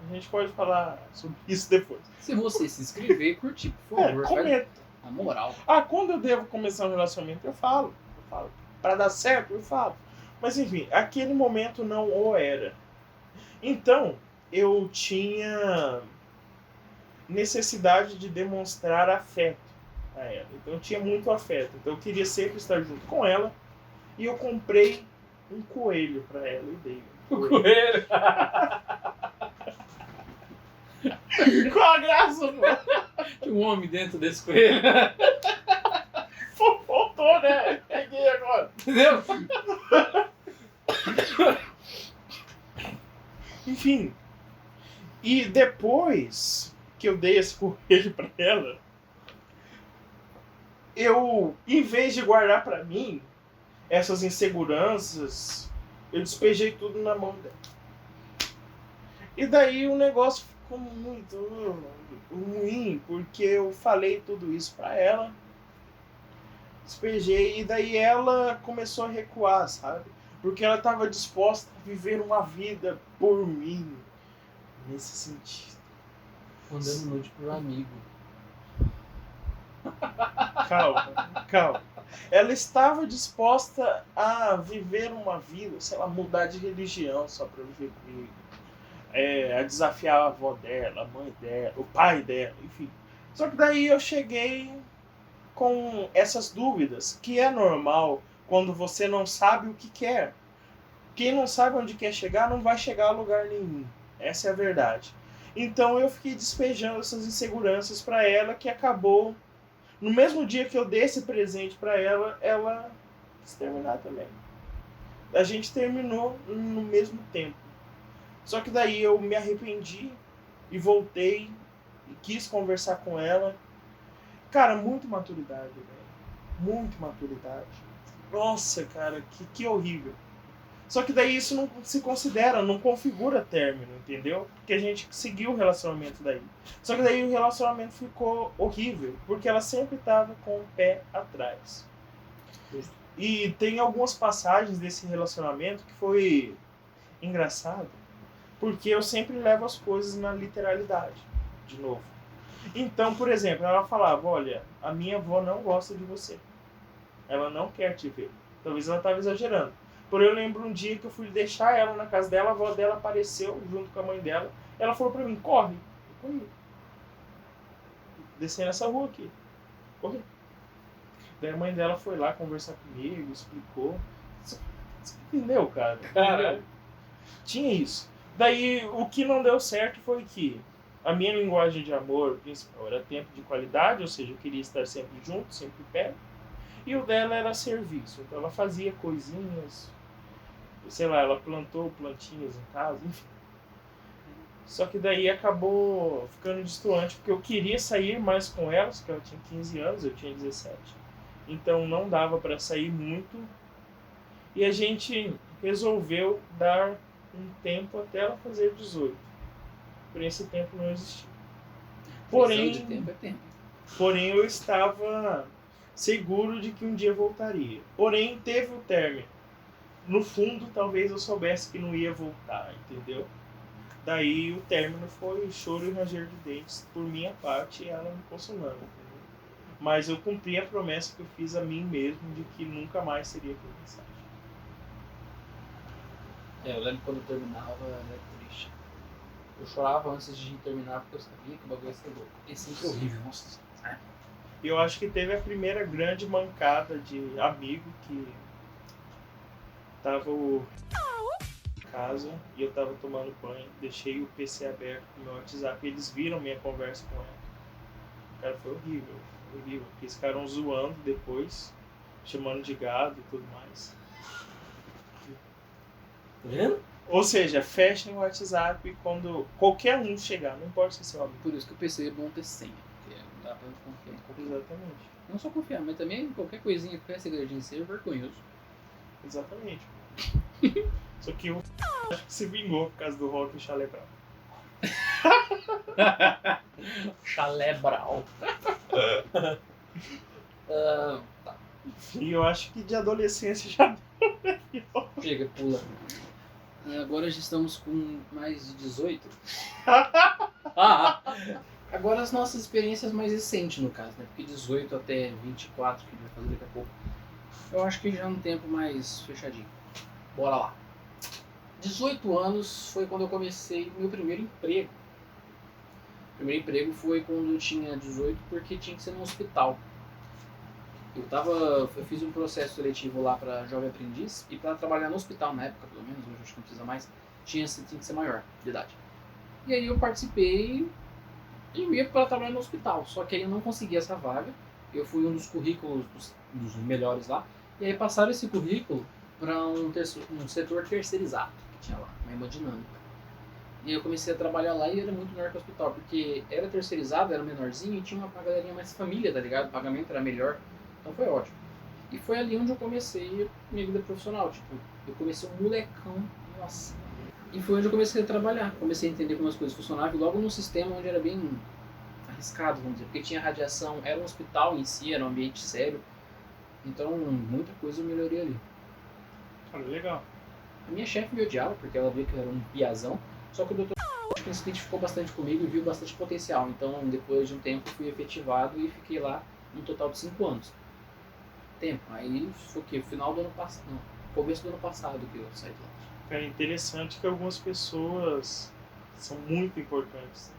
A gente pode falar sobre isso depois. Se você se inscrever e curtir, por favor. Comenta. A moral. Quando eu devo começar um relacionamento, eu falo. Para dar certo, eu falo. Mas enfim, aquele momento não o era. Então, eu tinha necessidade de demonstrar afeto a ela. Então, eu tinha muito afeto. Então, eu queria sempre estar junto com ela. E eu comprei um coelho para ela e dei. O coelho! Qual a graça, mano? Tinha um homem dentro desse coelho. Faltou, né? Peguei agora. Entendeu? Enfim. E depois que eu dei esse coelho pra ela, eu, em vez de guardar pra mim essas inseguranças, eu despejei tudo na mão dela. E daí o negócio ficou muito ruim, porque eu falei tudo isso pra ela, despejei, e daí ela começou a recuar, sabe? Porque ela estava disposta a viver uma vida por mim, nesse sentido. Mandando nude pro amigo. Calma. Ela estava disposta a viver uma vida, sei lá, mudar de religião só pra viver comigo. A desafiar a avó dela, a mãe dela, o pai dela, enfim. Só que daí eu cheguei com essas dúvidas, que é normal quando você não sabe o que quer. Quem não sabe onde quer chegar não vai chegar a lugar nenhum. Essa é a verdade. Então eu fiquei despejando essas inseguranças para ela, que acabou, no mesmo dia que eu dei esse presente para ela, ela quis terminar também. A gente terminou no mesmo tempo. Só que daí eu me arrependi e voltei e quis conversar com ela. Cara, muito maturidade, velho. Muito maturidade. Nossa, cara, que horrível. Só que daí isso não se considera, não configura término, entendeu? Porque a gente seguiu o relacionamento daí. Só que daí o relacionamento ficou horrível, porque ela sempre estava com o pé atrás. E tem algumas passagens desse relacionamento que foi engraçado, porque eu sempre levo as coisas na literalidade, de novo. Então, por exemplo, ela falava, olha, a minha avó não gosta de você. Ela não quer te ver. Talvez ela estava exagerando. Porém, eu lembro um dia que eu fui deixar ela na casa dela, a avó dela apareceu junto com a mãe dela. Ela falou pra mim, corre. Eu corri. Desci nessa rua aqui. Corri. Daí a mãe dela foi lá conversar comigo, explicou. Você entendeu, cara? Caralho. Tinha isso. Daí, o que não deu certo foi que a minha linguagem de amor principal era tempo de qualidade, ou seja, eu queria estar sempre junto, sempre perto. E o dela era serviço. Então ela fazia coisinhas sei lá, ela plantou plantinhas em casa, enfim. Só que daí acabou ficando distoante, porque eu queria sair mais com elas, porque ela tinha 15 anos, eu tinha 17. Então não dava para sair muito. E a gente resolveu dar um tempo até ela fazer 18. Por esse tempo não existia. Precisão de tempo é tempo. Porém, eu estava seguro de que um dia voltaria. Porém, teve o término. No fundo, talvez eu soubesse que não ia voltar, entendeu? Daí o término foi choro e ranger de dentes por minha parte e ela me consolando. Entendeu? Mas eu cumpri a promessa que eu fiz a mim mesmo de que nunca mais seria por mensagem. Eu lembro quando eu terminava, era triste. Eu chorava antes de terminar porque eu sabia que o bagulho ia ser louco. E sempre horrível, nossa. E eu acho que teve a primeira grande mancada de amigo que tava em casa e eu tava tomando banho, deixei o PC aberto no meu WhatsApp e eles viram minha conversa com ela. Cara, foi horrível, horrível. Porque eles ficaram zoando depois, chamando de gado e tudo mais. Tá vendo? Ou seja, fechem o WhatsApp quando qualquer um chegar, não importa se é seu amigo. Por isso que o PC é bom ter senha, porque não dá pra confiar em qualquer um. Exatamente. Não só confiar, mas também qualquer coisinha, qualquer segredinho seja vergonhoso. Exatamente. Só que o acho que se vingou por causa do rock e chalé bravo. Chalé Brau. Tá. E eu acho que de adolescência já Chega, pula. Agora já estamos com mais de 18. Agora as nossas experiências mais recentes, no caso, né? Porque 18 até 24, que a gente vai fazer daqui a pouco, eu acho que já é um tempo mais fechadinho. Bora lá. 18 anos foi quando eu comecei meu primeiro emprego. O primeiro emprego foi quando eu tinha 18, porque tinha que ser no hospital. Eu fiz um processo seletivo lá para jovem aprendiz e para trabalhar no hospital na época, pelo menos, hoje acho que não precisa mais, tinha que ser maior de idade. E aí eu participei e eu ia para trabalhar no hospital, só que aí eu não consegui essa vaga. Eu fui um dos currículos dos melhores lá, e aí passaram esse currículo para um setor terceirizado que tinha lá, uma hemodinâmica. E eu comecei a trabalhar lá e era muito melhor que o hospital, porque era terceirizado, era menorzinho e tinha uma galerinha mais família, tá ligado? O pagamento era melhor. Então foi ótimo. E foi ali onde eu comecei minha vida profissional. Tipo, eu comecei um molecão, nossa. E foi onde eu comecei a trabalhar. Comecei a entender como as coisas funcionavam. E logo num sistema onde era bem arriscado, vamos dizer. Porque tinha radiação, era um hospital em si, era um ambiente sério. Então, muita coisa eu melhorei ali. Olha, legal. A minha chefe me odiava, porque ela via que eu era um piazão. Só que o doutor acho que se identificou bastante comigo e viu bastante potencial. Então, depois de um tempo, fui efetivado e fiquei lá um total de 5 anos. Aí foi o que? Final do ano passado. Não, começo do ano passado que eu saí de lá. Cara, é interessante que algumas pessoas são muito importantes.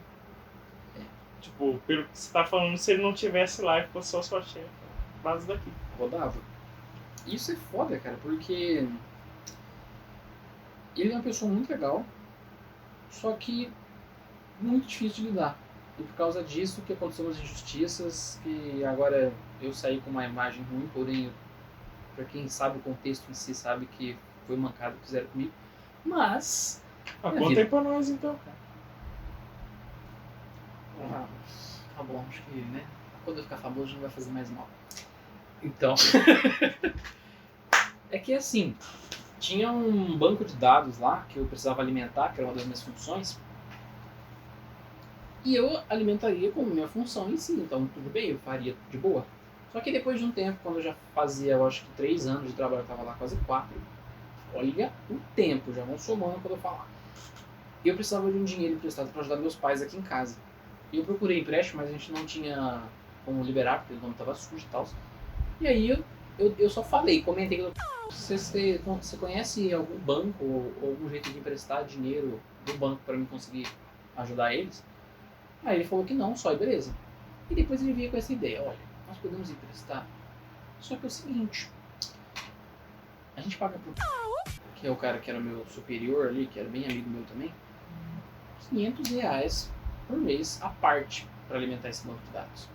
Tipo, pelo que você tá falando, se ele não tivesse lá e fosse só sua chefe, base daqui. Rodava. Isso é foda, cara, porque ele é uma pessoa muito legal, só que muito difícil de lidar. E por causa disso que aconteceu umas injustiças, que agora eu saí com uma imagem ruim, porém, pra quem sabe o contexto em si, sabe que foi mancado que fizeram comigo. Mas... conta aí pra nós então, cara. Tá bom, acho que, né? Quando eu ficar famoso não vai fazer mais mal. Então... é que assim, tinha um banco de dados lá que eu precisava alimentar, que era uma das minhas funções. E eu alimentaria como minha função em si, então tudo bem, eu faria de boa. Só que depois de um tempo, quando eu já fazia, eu acho que 3 anos de trabalho, eu tava lá quase 4. Olha o tempo, já vão somando quando eu falar. Eu precisava de um dinheiro emprestado para ajudar meus pais aqui em casa. E eu procurei empréstimo, mas a gente não tinha como liberar, porque o nome tava sujo e tal. E aí eu só falei, comentei que você conhece algum banco ou algum jeito de emprestar dinheiro do banco para mim conseguir ajudar eles? Aí ele falou que não, só e beleza. E depois ele veio com essa ideia, olha, nós podemos emprestar, só que é o seguinte, a gente paga pro que é o cara que era meu superior ali, que era bem amigo meu também, R$500 por mês à parte para alimentar esse banco de dados.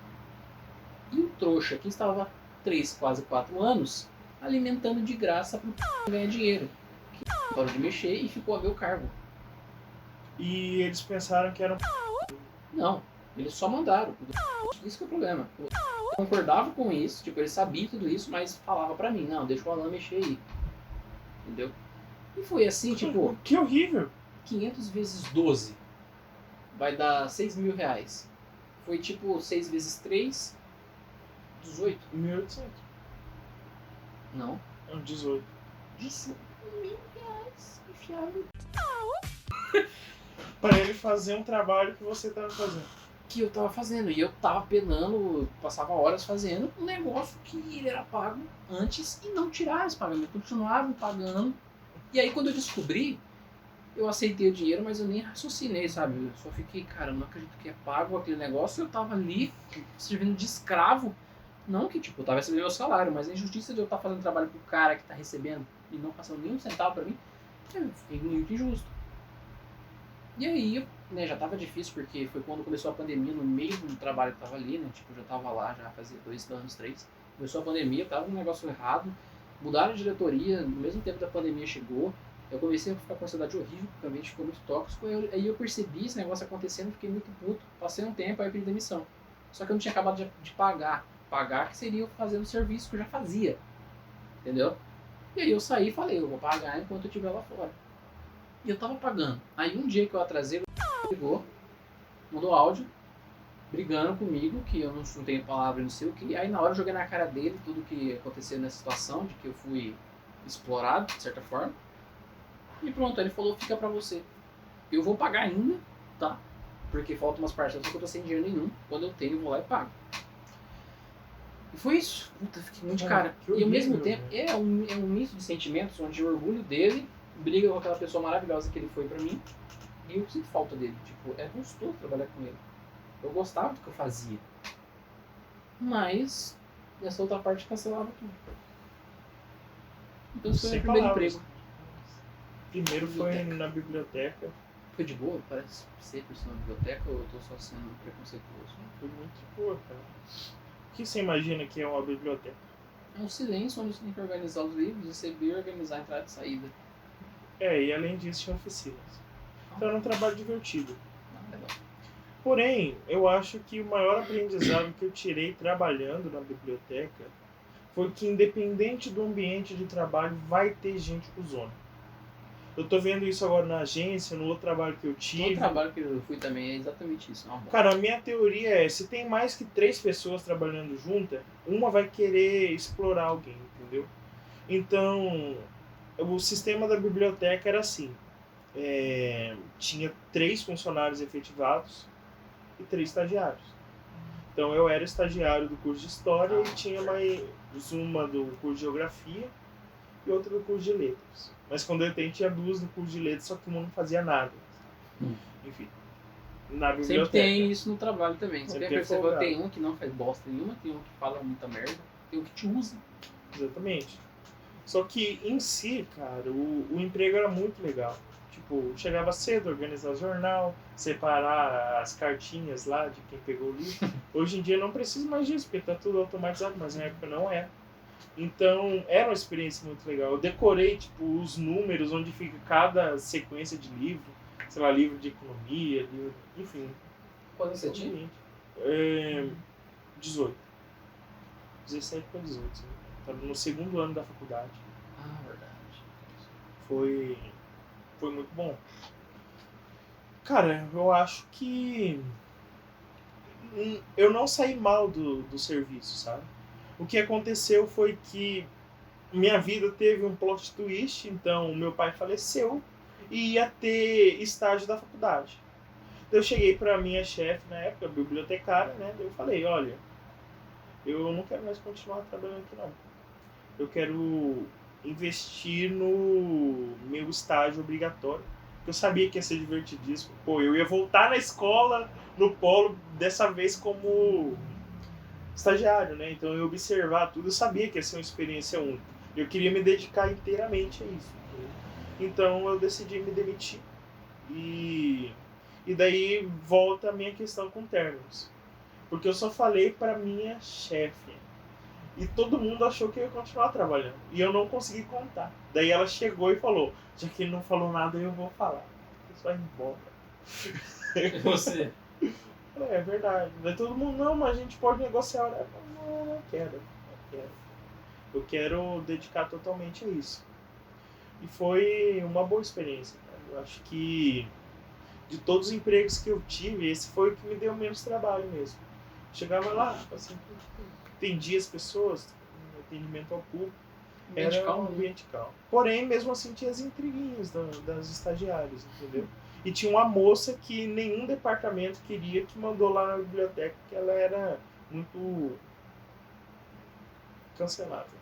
E o trouxa que estava 3, quase 4 anos alimentando de graça para ganhar dinheiro. parou de mexer e ficou a meu cargo. E eles pensaram que era Não, eles só mandaram. Isso que é o problema. Eu concordava com isso, tipo, ele sabia tudo isso, mas falava pra mim, não, deixa o Alan mexer aí. Entendeu? E foi assim, tipo, Que horrível. 500 vezes 12 vai dar 6 mil reais. Foi tipo 6 vezes 3, 18. 1.800. Não, Não, 18. 18 mil reais enfiado. Para ele fazer um trabalho que você estava fazendo. Que eu tava fazendo. E eu tava penando, passava horas fazendo um negócio que ele era pago antes e não tirar esse pagamento. Continuava me pagando. E aí quando eu descobri, eu aceitei o dinheiro, mas eu nem raciocinei, sabe? Eu só fiquei, cara, eu não acredito que é pago aquele negócio. Eu tava ali servindo de escravo. Não que, tipo, eu tava recebendo meu salário, mas a injustiça de eu estar fazendo trabalho pro cara que tá recebendo e não passando nenhum centavo pra mim, eu fiquei muito injusto. E aí, né, já tava difícil, porque foi quando começou a pandemia, no meio do trabalho que tava ali, né? Tipo, eu já tava lá, já fazia 2 anos, 3. Começou a pandemia, tava um negócio errado. Mudaram de diretoria, no mesmo tempo da pandemia chegou. Eu comecei a ficar com uma ansiedade horrível, porque o ambiente ficou muito tóxico. Aí eu percebi esse negócio acontecendo, fiquei muito puto. Passei um tempo, aí eu pedi demissão. Só que eu não tinha acabado de pagar. Pagar que seria eu fazendo o serviço que eu já fazia. Entendeu? E aí eu saí e falei, eu vou pagar enquanto eu estiver lá fora. E eu tava pagando. Aí um dia que eu atrasei, ele ligou, mandou áudio, brigando comigo, que eu não tenho palavra, não sei o que. Aí na hora eu joguei na cara dele tudo que aconteceu nessa situação, de que eu fui explorado, de certa forma. E pronto, aí ele falou, fica pra você. Eu vou pagar ainda, tá? Porque faltam umas parcelas que eu tô sem dinheiro nenhum. Quando eu tenho, eu vou lá e pago. E foi isso. Puta, eu fiquei muito de cara. E ao mesmo tempo, é um misto de sentimentos onde eu orgulho dele, briga com aquela pessoa maravilhosa que ele foi pra mim, e eu sinto falta dele. Tipo, é gostoso trabalhar com ele. Eu gostava do que eu fazia. Mas essa outra parte cancelava tudo. Então isso foi meu primeiro emprego. Primeiro foi na biblioteca. Foi de boa? Parece ser por na biblioteca ou eu tô só sendo preconceituoso? Foi muito de boa, cara. O que você imagina que é uma biblioteca? É um silêncio onde você tem que organizar os livros, receber e organizar a entrada e saída. E além disso tinha oficinas. Então era um trabalho divertido. Legal. Porém, eu acho que o maior aprendizado que eu tirei trabalhando na biblioteca foi que independente do ambiente de trabalho, vai ter gente cuzona. Eu tô vendo isso agora na agência, no outro trabalho que eu tive. No trabalho que eu fui também é exatamente isso. Cara, a minha teoria é, se tem mais que 3 pessoas trabalhando juntas, uma vai querer explorar alguém, entendeu? Então, o sistema da biblioteca era assim. Tinha 3 funcionários efetivados e 3 estagiários. Então eu era estagiário do curso de História e tinha mais uma do curso de Geografia e outra do curso de Letras. Mas quando eu tenho, tinha 2 do curso de Letras, só que uma não fazia nada. Enfim, na biblioteca. Sempre tem isso no trabalho também. Você Sempre percebeu, tem um que não faz bosta nenhuma, tem um que fala muita merda, tem um que te usa. Exatamente. Só que em si, cara, o emprego era muito legal. Tipo, chegava cedo, organizar o jornal, separar as cartinhas lá de quem pegou o livro. Hoje em dia não preciso mais disso, porque tá tudo automatizado, mas na época não era. Então, era uma experiência muito legal. Eu decorei, tipo, os números, onde fica cada sequência de livro. Sei lá, livro de economia, livro... Enfim. Quando você tinha? 18. 17 para 18. Né? Tava no 2º ano da faculdade. Ah, verdade. Foi muito bom. Cara, eu acho que eu não saí mal do serviço, sabe? O que aconteceu foi que minha vida teve um plot twist, então meu pai faleceu e ia ter estágio da faculdade. Eu cheguei pra minha chefe na época, bibliotecária, né? Eu falei, olha, eu não quero mais continuar trabalhando aqui não. Eu quero investir no meu estágio obrigatório. Eu sabia que ia ser divertidíssimo. Pô, eu ia voltar na escola, no polo, dessa vez como estagiário, né? Então eu ia observar tudo, eu sabia que ia ser uma experiência única. Eu queria me dedicar inteiramente a isso. Então eu decidi me demitir. E daí volta a minha questão com términos. Porque eu só falei para minha chefe. E todo mundo achou que eu ia continuar trabalhando. E eu não consegui contar. Daí ela chegou e falou, já que ele não falou nada, eu vou falar. Isso vai embora. E você? É verdade. Daí todo mundo, não, mas a gente pode negociar. Eu falei, não quero. Não quero. Eu quero dedicar totalmente a isso. E foi uma boa experiência, cara. Eu acho que de todos os empregos que eu tive, esse foi o que me deu menos trabalho mesmo. Chegava lá, assim, atendia as pessoas, um atendimento ao público, Ambiente era um calmo, né? ambiente calmo. Porém, mesmo assim, tinha as intriguinhas das estagiárias, entendeu? E tinha uma moça que nenhum departamento queria, que mandou lá na biblioteca, que ela era muito cancelável.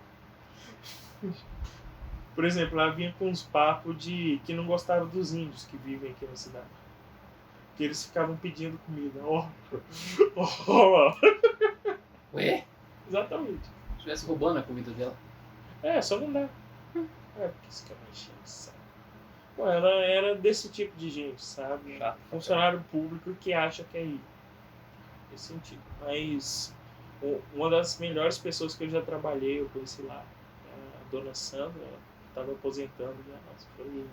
Por exemplo, ela vinha com uns papos de que não gostava dos índios que vivem aqui na cidade. Que eles ficavam pedindo comida. Ué? Exatamente. Se estivesse roubando a comida dela. É, só não dá. Porque isso que é uma enchendo de saco. Pô, ela era desse tipo de gente, sabe? Chato. Funcionário público que acha que é ir. Nesse sentido. Mas uma das melhores pessoas que eu já trabalhei, eu conheci lá, a dona Sandra, ela estava aposentando já. Nossa, foi uma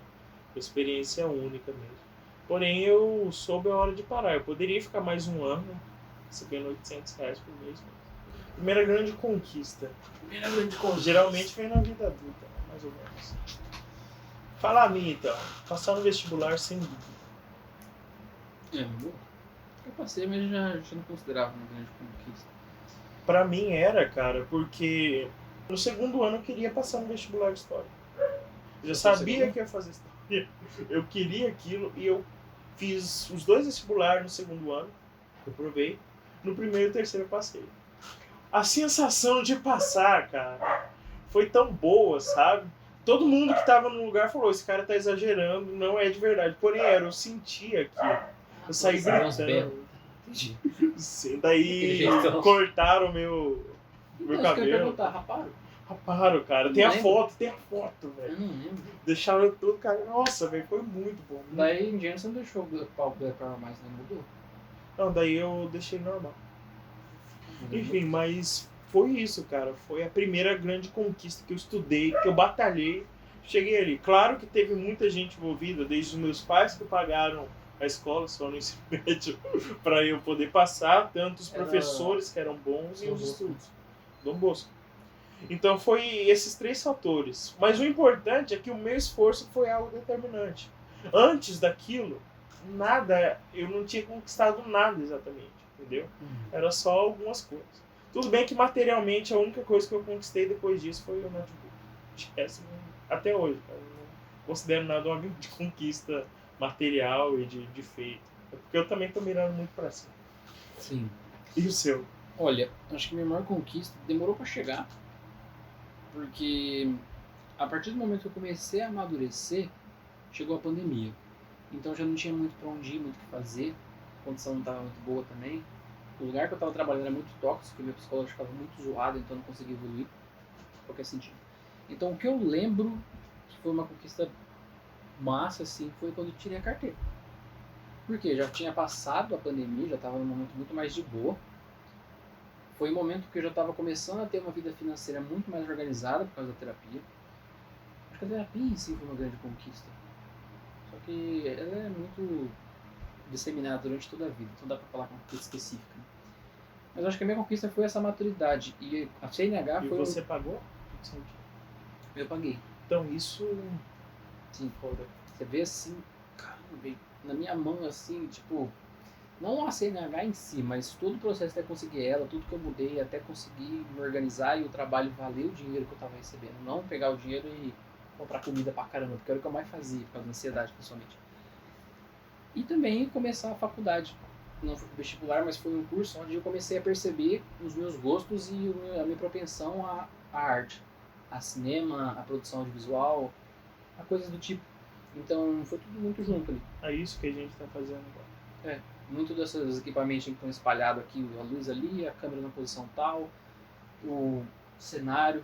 experiência única mesmo. Porém, eu soube a hora de parar. Eu poderia ficar mais um ano recebendo R$800 por mês. Mas... primeira grande conquista. Primeira grande conquista. Geralmente vem na vida adulta, né? Mais ou menos. Fala a mim então. Passar no vestibular sem dúvida. Eu passei, mas já não considerava uma grande conquista. Pra mim era, cara, porque no segundo ano eu queria passar no vestibular de história. Eu já sabia que ia fazer história. Eu queria aquilo e eu fiz os 2 vestibulares no segundo ano. Eu provei. No primeiro e terceiro eu passei. A sensação de passar, cara, foi tão boa, sabe? Todo mundo que tava no lugar falou, esse cara tá exagerando, não é de verdade. Porém era, eu sentia aquilo. Eu saí gritando. Entendi. Sim, daí Jeitão. cortaram meu Então, cabelo. raparam? Raparam, cara. Não Tem a lembro. foto, velho. Eu não lembro. Deixaram tudo, cara. Nossa, velho, foi muito bom. Muito Daí em diante você não deixou o pau Black Power mais, né? Mudou. Não, daí eu deixei normal. Enfim, mas foi isso, cara. Foi a primeira grande conquista que eu estudei, que eu batalhei. Cheguei ali. Claro que teve muita gente envolvida, desde os meus pais que pagaram a escola, só no ensino médio, para eu poder passar, tanto os professores que eram bons e os estudos. Dom Bosco. Então foi esses 3 fatores. Mas o importante é que o meu esforço foi algo determinante. Antes daquilo, nada, eu não tinha conquistado nada exatamente, entendeu? Era só algumas coisas. Tudo bem que materialmente a única coisa que eu conquistei depois disso foi o notebook. Até hoje, cara, eu não considero nada uma grande conquista material e de feito. É porque eu também tô mirando muito pra cima. Sim. E o seu? Olha, acho que minha maior conquista demorou pra chegar, porque a partir do momento que eu comecei a amadurecer, chegou a pandemia. Então já não tinha muito pra onde ir, muito o que fazer, a condição não estava muito boa também. O lugar que eu estava trabalhando era muito tóxico, meu psicólogo ficava muito zoado, então eu não conseguia evoluir em qualquer sentido. Então o que eu lembro que foi uma conquista massa, assim, foi quando eu tirei a carteira. Porque já tinha passado a pandemia, já estava num momento muito mais de boa. Foi um momento que eu já estava começando a ter uma vida financeira muito mais organizada por causa da terapia. Acho que a terapia em si foi uma grande conquista. Só que ela é muito disseminada durante toda a vida, então dá pra falar com uma coisa específica. Né? Mas acho que a minha conquista foi essa maturidade. E a CNH E foi... você pagou? Eu paguei. Então isso... Sim, foda. Você vê assim, caramba, na minha mão assim, tipo... Não a CNH em si, mas todo o processo até conseguir ela, tudo que eu mudei, até conseguir me organizar e o trabalho valer o dinheiro que eu tava recebendo. Não pegar o dinheiro e comprar comida pra caramba, porque era o que eu mais fazia, por causa da ansiedade, principalmente. E também começar a faculdade. Não foi vestibular, mas foi um curso onde eu comecei a perceber os meus gostos e a minha propensão à arte. A cinema, a produção audiovisual, a coisas do tipo. Então foi tudo muito junto ali. É isso que a gente tá fazendo agora. Muito desses equipamentos que estão espalhados aqui, a luz ali, a câmera na posição tal, o cenário.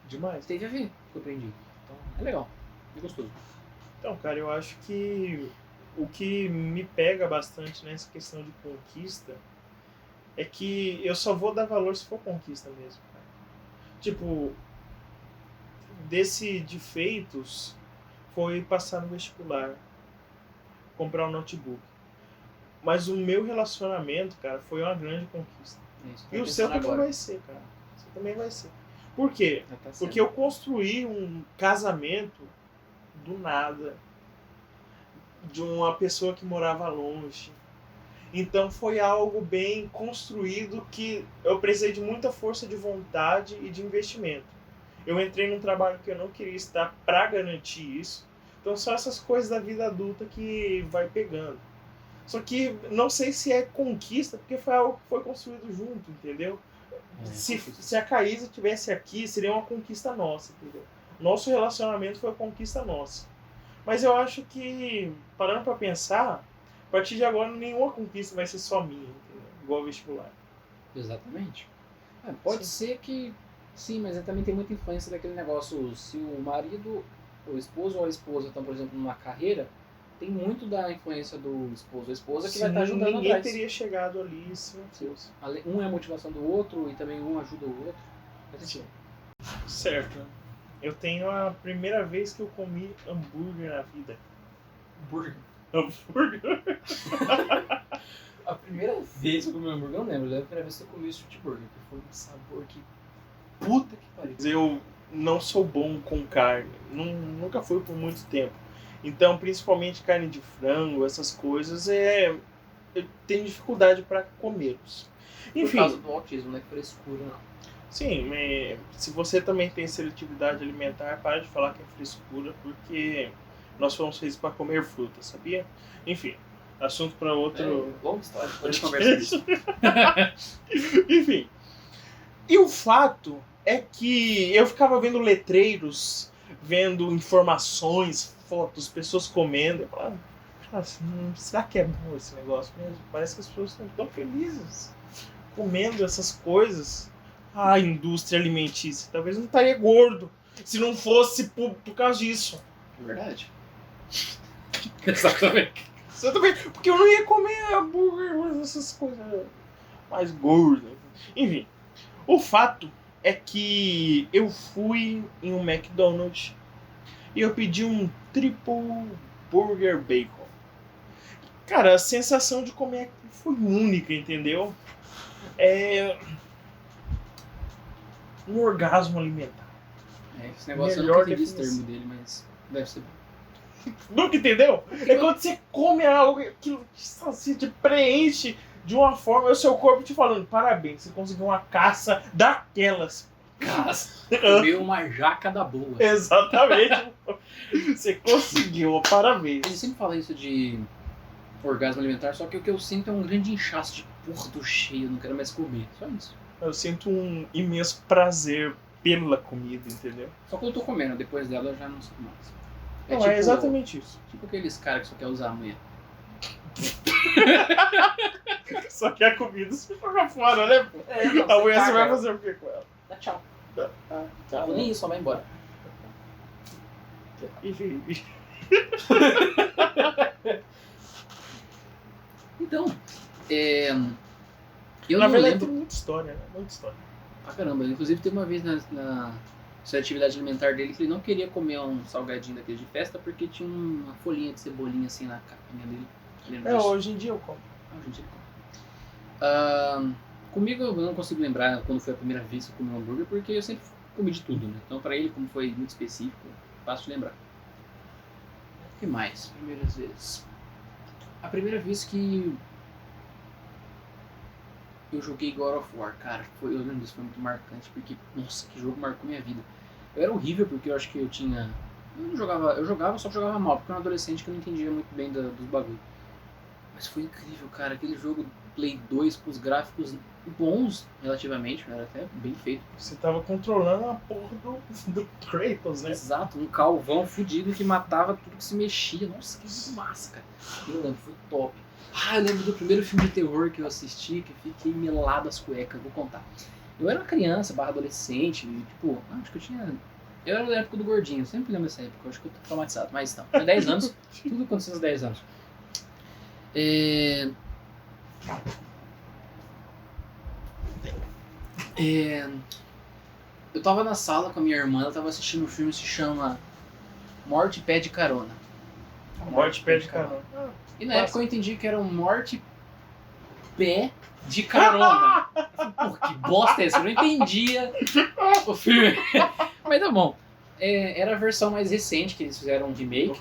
Demais. Teve a ver com o que eu aprendi. Então é legal, é gostoso. Então, cara, eu acho que o que me pega bastante nessa questão de conquista é que eu só vou dar valor se for conquista mesmo, cara. tipo, de feitos foi passar no vestibular, comprar um notebook. Mas o meu relacionamento, cara, foi uma grande conquista. É isso que E eu o tô seu pensando também agora. vai ser, cara. O seu também vai ser. Por quê? Já tá Porque sendo. eu construí um casamento do nada, de uma pessoa que morava longe. Então foi algo bem construído que eu precisei de muita força de vontade e de investimento. Eu entrei num trabalho que eu não queria estar para garantir isso. Então são essas coisas da vida adulta que vai pegando. Só que não sei se é conquista, porque foi algo que foi construído junto, entendeu? Se a Caísa estivesse aqui, seria uma conquista nossa, entendeu? Nosso relacionamento foi uma conquista nossa. Mas eu acho que, parando pra pensar, a partir de agora nenhuma conquista vai ser só minha, entendeu? Igual vestibular. Exatamente. Pode ser que sim, mas também tem muita influência daquele negócio. Se o marido, o esposo ou a esposa estão, por exemplo, numa carreira, tem muito da influência do esposo ou esposa que vai estar ajudando ninguém atrás. teria chegado ali se não fosse. Um é a motivação do outro e também um ajuda o outro. Sim. Certo. Eu tenho a primeira vez que eu comi hambúrguer na vida. Hambúrguer? Hambúrguer? A primeira vez que eu comi hambúrguer, eu não lembro. A primeira vez que eu comi o street burger, que foi um sabor que... Puta que pariu. Eu não sou bom com carne. Nunca fui por muito tempo. Então, principalmente carne de frango, essas coisas, eu tenho dificuldade para comê-los. Enfim. Por causa do autismo, não é frescura, não. Sim, se você também tem seletividade alimentar, para de falar que é frescura, porque nós fomos feitos para comer fruta, sabia? Enfim, assunto para outro... Longa história, depois a gente conversa disso. Enfim. E o fato é que eu ficava vendo letreiros, vendo informações, fotos, pessoas comendo. Eu falava, será que é bom esse negócio mesmo? Parece que as pessoas estão tão felizes comendo essas coisas. A indústria alimentícia talvez não estaria gordo se não fosse por causa disso. É verdade. Exatamente. Porque eu não ia comer hambúrguer, essas coisas mais gordas. Enfim, o fato é que eu fui em um McDonald's e eu pedi um triple burger bacon. Cara, a sensação de comer aquilo foi única, entendeu? Um orgasmo alimentar. Esse negócio Melhor eu nunca entendi esse definição. termo dele, mas deve ser bom. Nunca entendeu? É quando você come algo que assim, te preenche de uma forma, é o seu corpo te falando, parabéns, você conseguiu uma caça daquelas. Caça. Comeu uma jaca da boa. Exatamente. Você conseguiu, parabéns. Ele sempre fala isso de orgasmo alimentar, só que o que eu sinto é um grande inchaço de porra, tô cheio, não quero mais comer. Só isso. Eu sinto um imenso prazer pela comida, entendeu? Só que eu tô comendo, depois dela eu já não sinto mais. Não, é exatamente isso. Tipo aqueles caras que só quer usar a manhã. Só que a comida você joga fora, né? Não, Amanhã você vai fazer o que com ela? Dá tchau. Tchau. Nem isso, só vai embora. Enfim. Então, eu Na não verdade lembro tem muita história, né? Muita história. pra caramba. Inclusive teve uma vez na seletividade alimentar dele que ele não queria comer um salgadinho daquele de festa porque tinha uma folhinha de cebolinha assim na capinha dele. Lembra disso? Hoje em dia eu como. Hoje em dia ele come. Comigo eu não consigo lembrar quando foi a primeira vez que eu comi um hambúrguer porque eu sempre comi de tudo, né? Então pra ele, como foi muito específico, fácil de lembrar. O que mais? Primeiras vezes. A primeira vez que eu joguei God of War, cara, eu lembro disso, foi muito marcante, porque, nossa, que jogo marcou minha vida. Eu era horrível porque eu acho que eu tinha... Eu jogava, só que jogava mal, porque eu era um adolescente que eu não entendia muito bem dos bagulho. Mas foi incrível, cara, aquele jogo Play 2 com os gráficos bons, relativamente, era até bem feito. Você tava controlando a porra do Kratos, né? Exato, um calvão fudido que matava tudo que se mexia. Nossa, que massa, cara. Eu lembro, foi top. Eu lembro do primeiro filme de terror que eu assisti, que fiquei melado as cuecas, vou contar. Eu era uma criança, adolescente, e, tipo, acho que eu tinha... Eu era da época do gordinho, eu sempre lembro dessa época, eu acho que eu tô traumatizado, mas não. Tinha 10 anos, tudo aconteceu aos 10 anos. Eu tava na sala com a minha irmã, ela tava assistindo um filme que se chama Morte Pede Carona. Morte pede carona. E na época eu entendi que era um Morte Pé de Carona. Eu falei, pô, que bosta é essa? Eu não entendia o filme. Mas tá bom. Era a versão mais recente que eles fizeram um remake.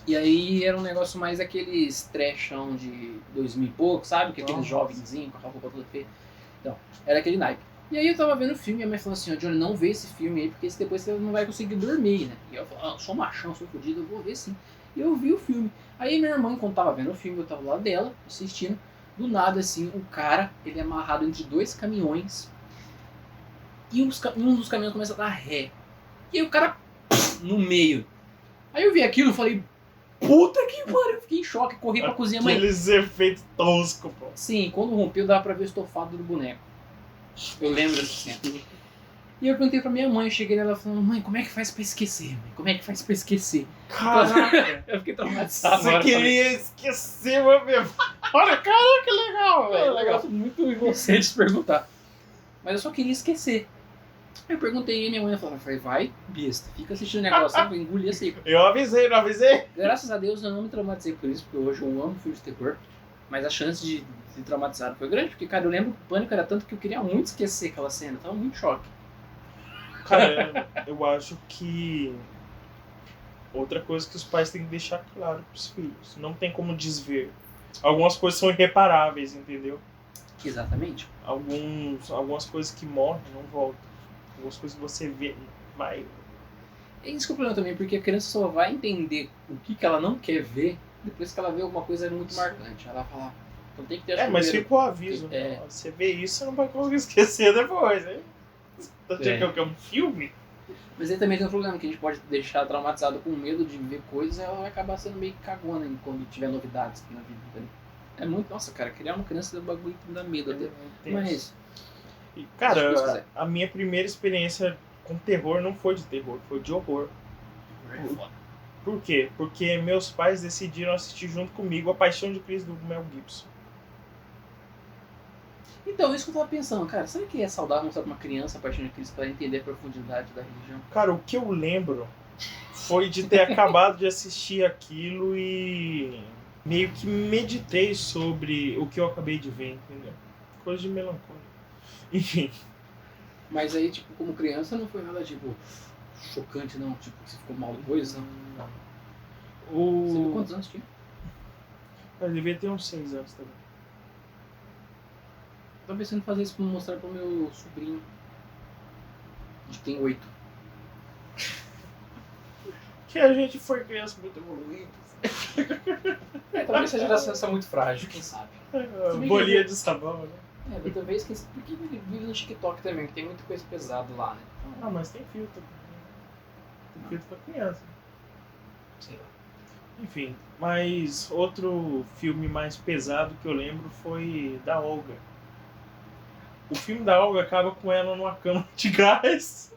E aí era um negócio mais aqueles trashão de 2000 e pouco, sabe? Que aqueles jovenzinhos com a roupa toda feia. Então, era aquele naipe. E aí eu tava vendo o filme e a minha mãe falou assim, ó, Johnny, não vê esse filme aí, porque depois você não vai conseguir dormir, né? E eu falei, eu sou machão, sou fodido, eu vou ver sim. E eu vi o filme. Aí minha irmã, quando tava vendo o filme, eu tava lá dela, assistindo. Do nada, assim, o cara, ele é amarrado entre 2 caminhões. E um dos caminhões começa a dar ré. E aí o cara, no meio. Aí eu vi aquilo e falei, puta que pariu, eu fiquei em choque, corri pra cozinha, mãe. Aqueles efeitos toscos, pô. Sim, quando rompeu dava pra ver o estofado do boneco. Eu lembro dessa cena. E eu perguntei pra minha mãe, eu cheguei nela falando, mãe, como é que faz pra esquecer, mãe? Como é que faz pra esquecer? Caraca! Eu fiquei traumatizado. Você queria esquecer, meu mesmo. Olha, cara, que legal, velho. É um negócio muito inocente de se perguntar. Mas eu só queria esquecer. Eu perguntei e minha mãe falou, vai, besta, fica assistindo o negócio, sabe? Eu engoli assim. Eu avisei, não avisei? Graças a Deus eu não me traumatizei por isso, porque hoje eu amo filmes de terror. Mas a chance de se traumatizar foi grande, porque, cara, eu lembro que o pânico era tanto que eu queria muito esquecer aquela cena. Eu tava muito em choque. Cara, eu acho que outra coisa que os pais têm que deixar claro pros filhos. Não tem como desver. Algumas coisas são irreparáveis, entendeu? Exatamente. Algumas coisas que morrem não voltam. Algumas coisas que você vê, vai. É isso que é o problema também, porque a criança só vai entender o que ela não quer ver depois que ela vê alguma coisa muito marcante. Ela vai falar, então tem que ter essa mas primeira... fica o aviso. Né? Você vê isso, você não vai conseguir esquecer depois, hein? Você tinha que é um filme? Mas aí também tem um problema, que a gente pode deixar traumatizado com medo de ver coisas, ela vai acabar sendo meio cagona quando tiver novidades na vida, entendeu? É muito, nossa, cara, criar uma criança é um bagulho que dá medo até. Mas, e, cara, a minha primeira experiência com terror não foi de terror, foi de horror. Por quê? Porque meus pais decidiram assistir junto comigo A Paixão de Cristo do Mel Gibson. Então, isso que eu tava pensando, cara, será que é saudável mostrar pra uma criança A Paixão de Cristo pra entender a profundidade da religião? Cara, o que eu lembro foi de ter acabado de assistir aquilo e meio que meditei sobre o que eu acabei de ver, entendeu? Coisa de melancólia. Enfim. Mas aí, tipo, como criança não foi nada, tipo, chocante, não? Tipo, que você ficou mal depois, não? Você viu quantos anos tinha? Eu devia ter uns 6 anos também. Tô pensando em fazer isso pra mostrar pro meu sobrinho. Que tem 8. Que a gente foi criança muito evoluída. Talvez essa geração seja muito frágil, quem sabe. Bolinha de sabão, né? Mas talvez porque ele vive no TikTok também, que tem muita coisa pesada lá, né? Então, mas tem filtro. Tem filtro pra criança. Sei lá. Enfim, mas outro filme mais pesado que eu lembro foi da Olga. O filme da Olga acaba com ela numa cama de gás.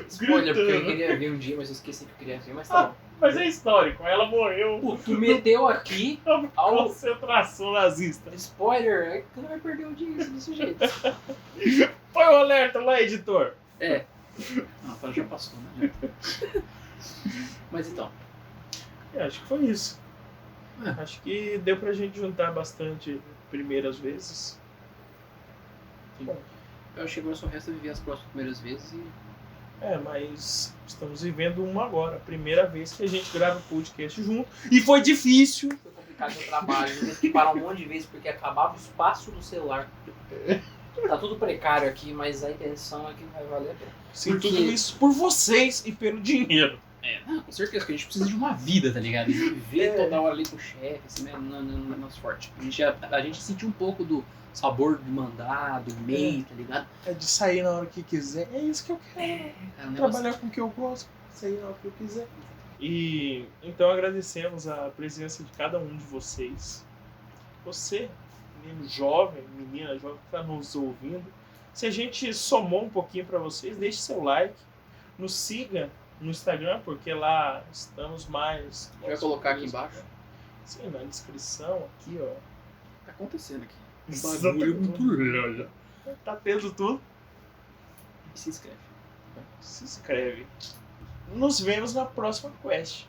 Spoiler, porque eu queria ver um dia, mas eu esqueci que eu queria ver, mas tá bom. Mas é histórico, ela morreu. Pô, tu meteu aqui ao concentração nazista. Spoiler, é que tu não vai perder o dia desse jeito. Põe o alerta lá, editor. É. Não, já passou, né? Mas então. Acho que foi isso. Acho que deu pra gente juntar bastante primeiras vezes. Sim. Eu acho que agora só resta viver as próximas primeiras vezes e... mas estamos vivendo uma agora. Primeira vez que a gente grava o podcast junto. E foi difícil. Foi complicado o trabalho. Eu tive que parar um monte de vezes porque acabava o espaço do celular. Tá tudo precário aqui, mas a intenção é que vai valer a pena. Sim, porque... tudo isso por vocês e pelo dinheiro. Com certeza que a gente precisa de uma vida, tá ligado? E viver toda hora ali com o chefe, assim, não é nosso forte. A gente sentiu um pouco do sabor do mandado, do MEI, tá ligado? É de sair na hora que quiser. É isso que eu quero. Cara, trabalhar com o que eu gosto, sair na hora que eu quiser. E então agradecemos a presença de cada um de vocês. Você, menino jovem, menina jovem que está nos ouvindo. Se a gente somou um pouquinho para vocês, deixe seu like. Nos siga no Instagram, porque lá estamos mais... A gente vai colocar aqui embaixo? Sim, na descrição, aqui, ó. Tá acontecendo aqui. Bagulho muito legal já. Tá tendo tudo. E se inscreve. Se inscreve. Nos vemos na próxima quest.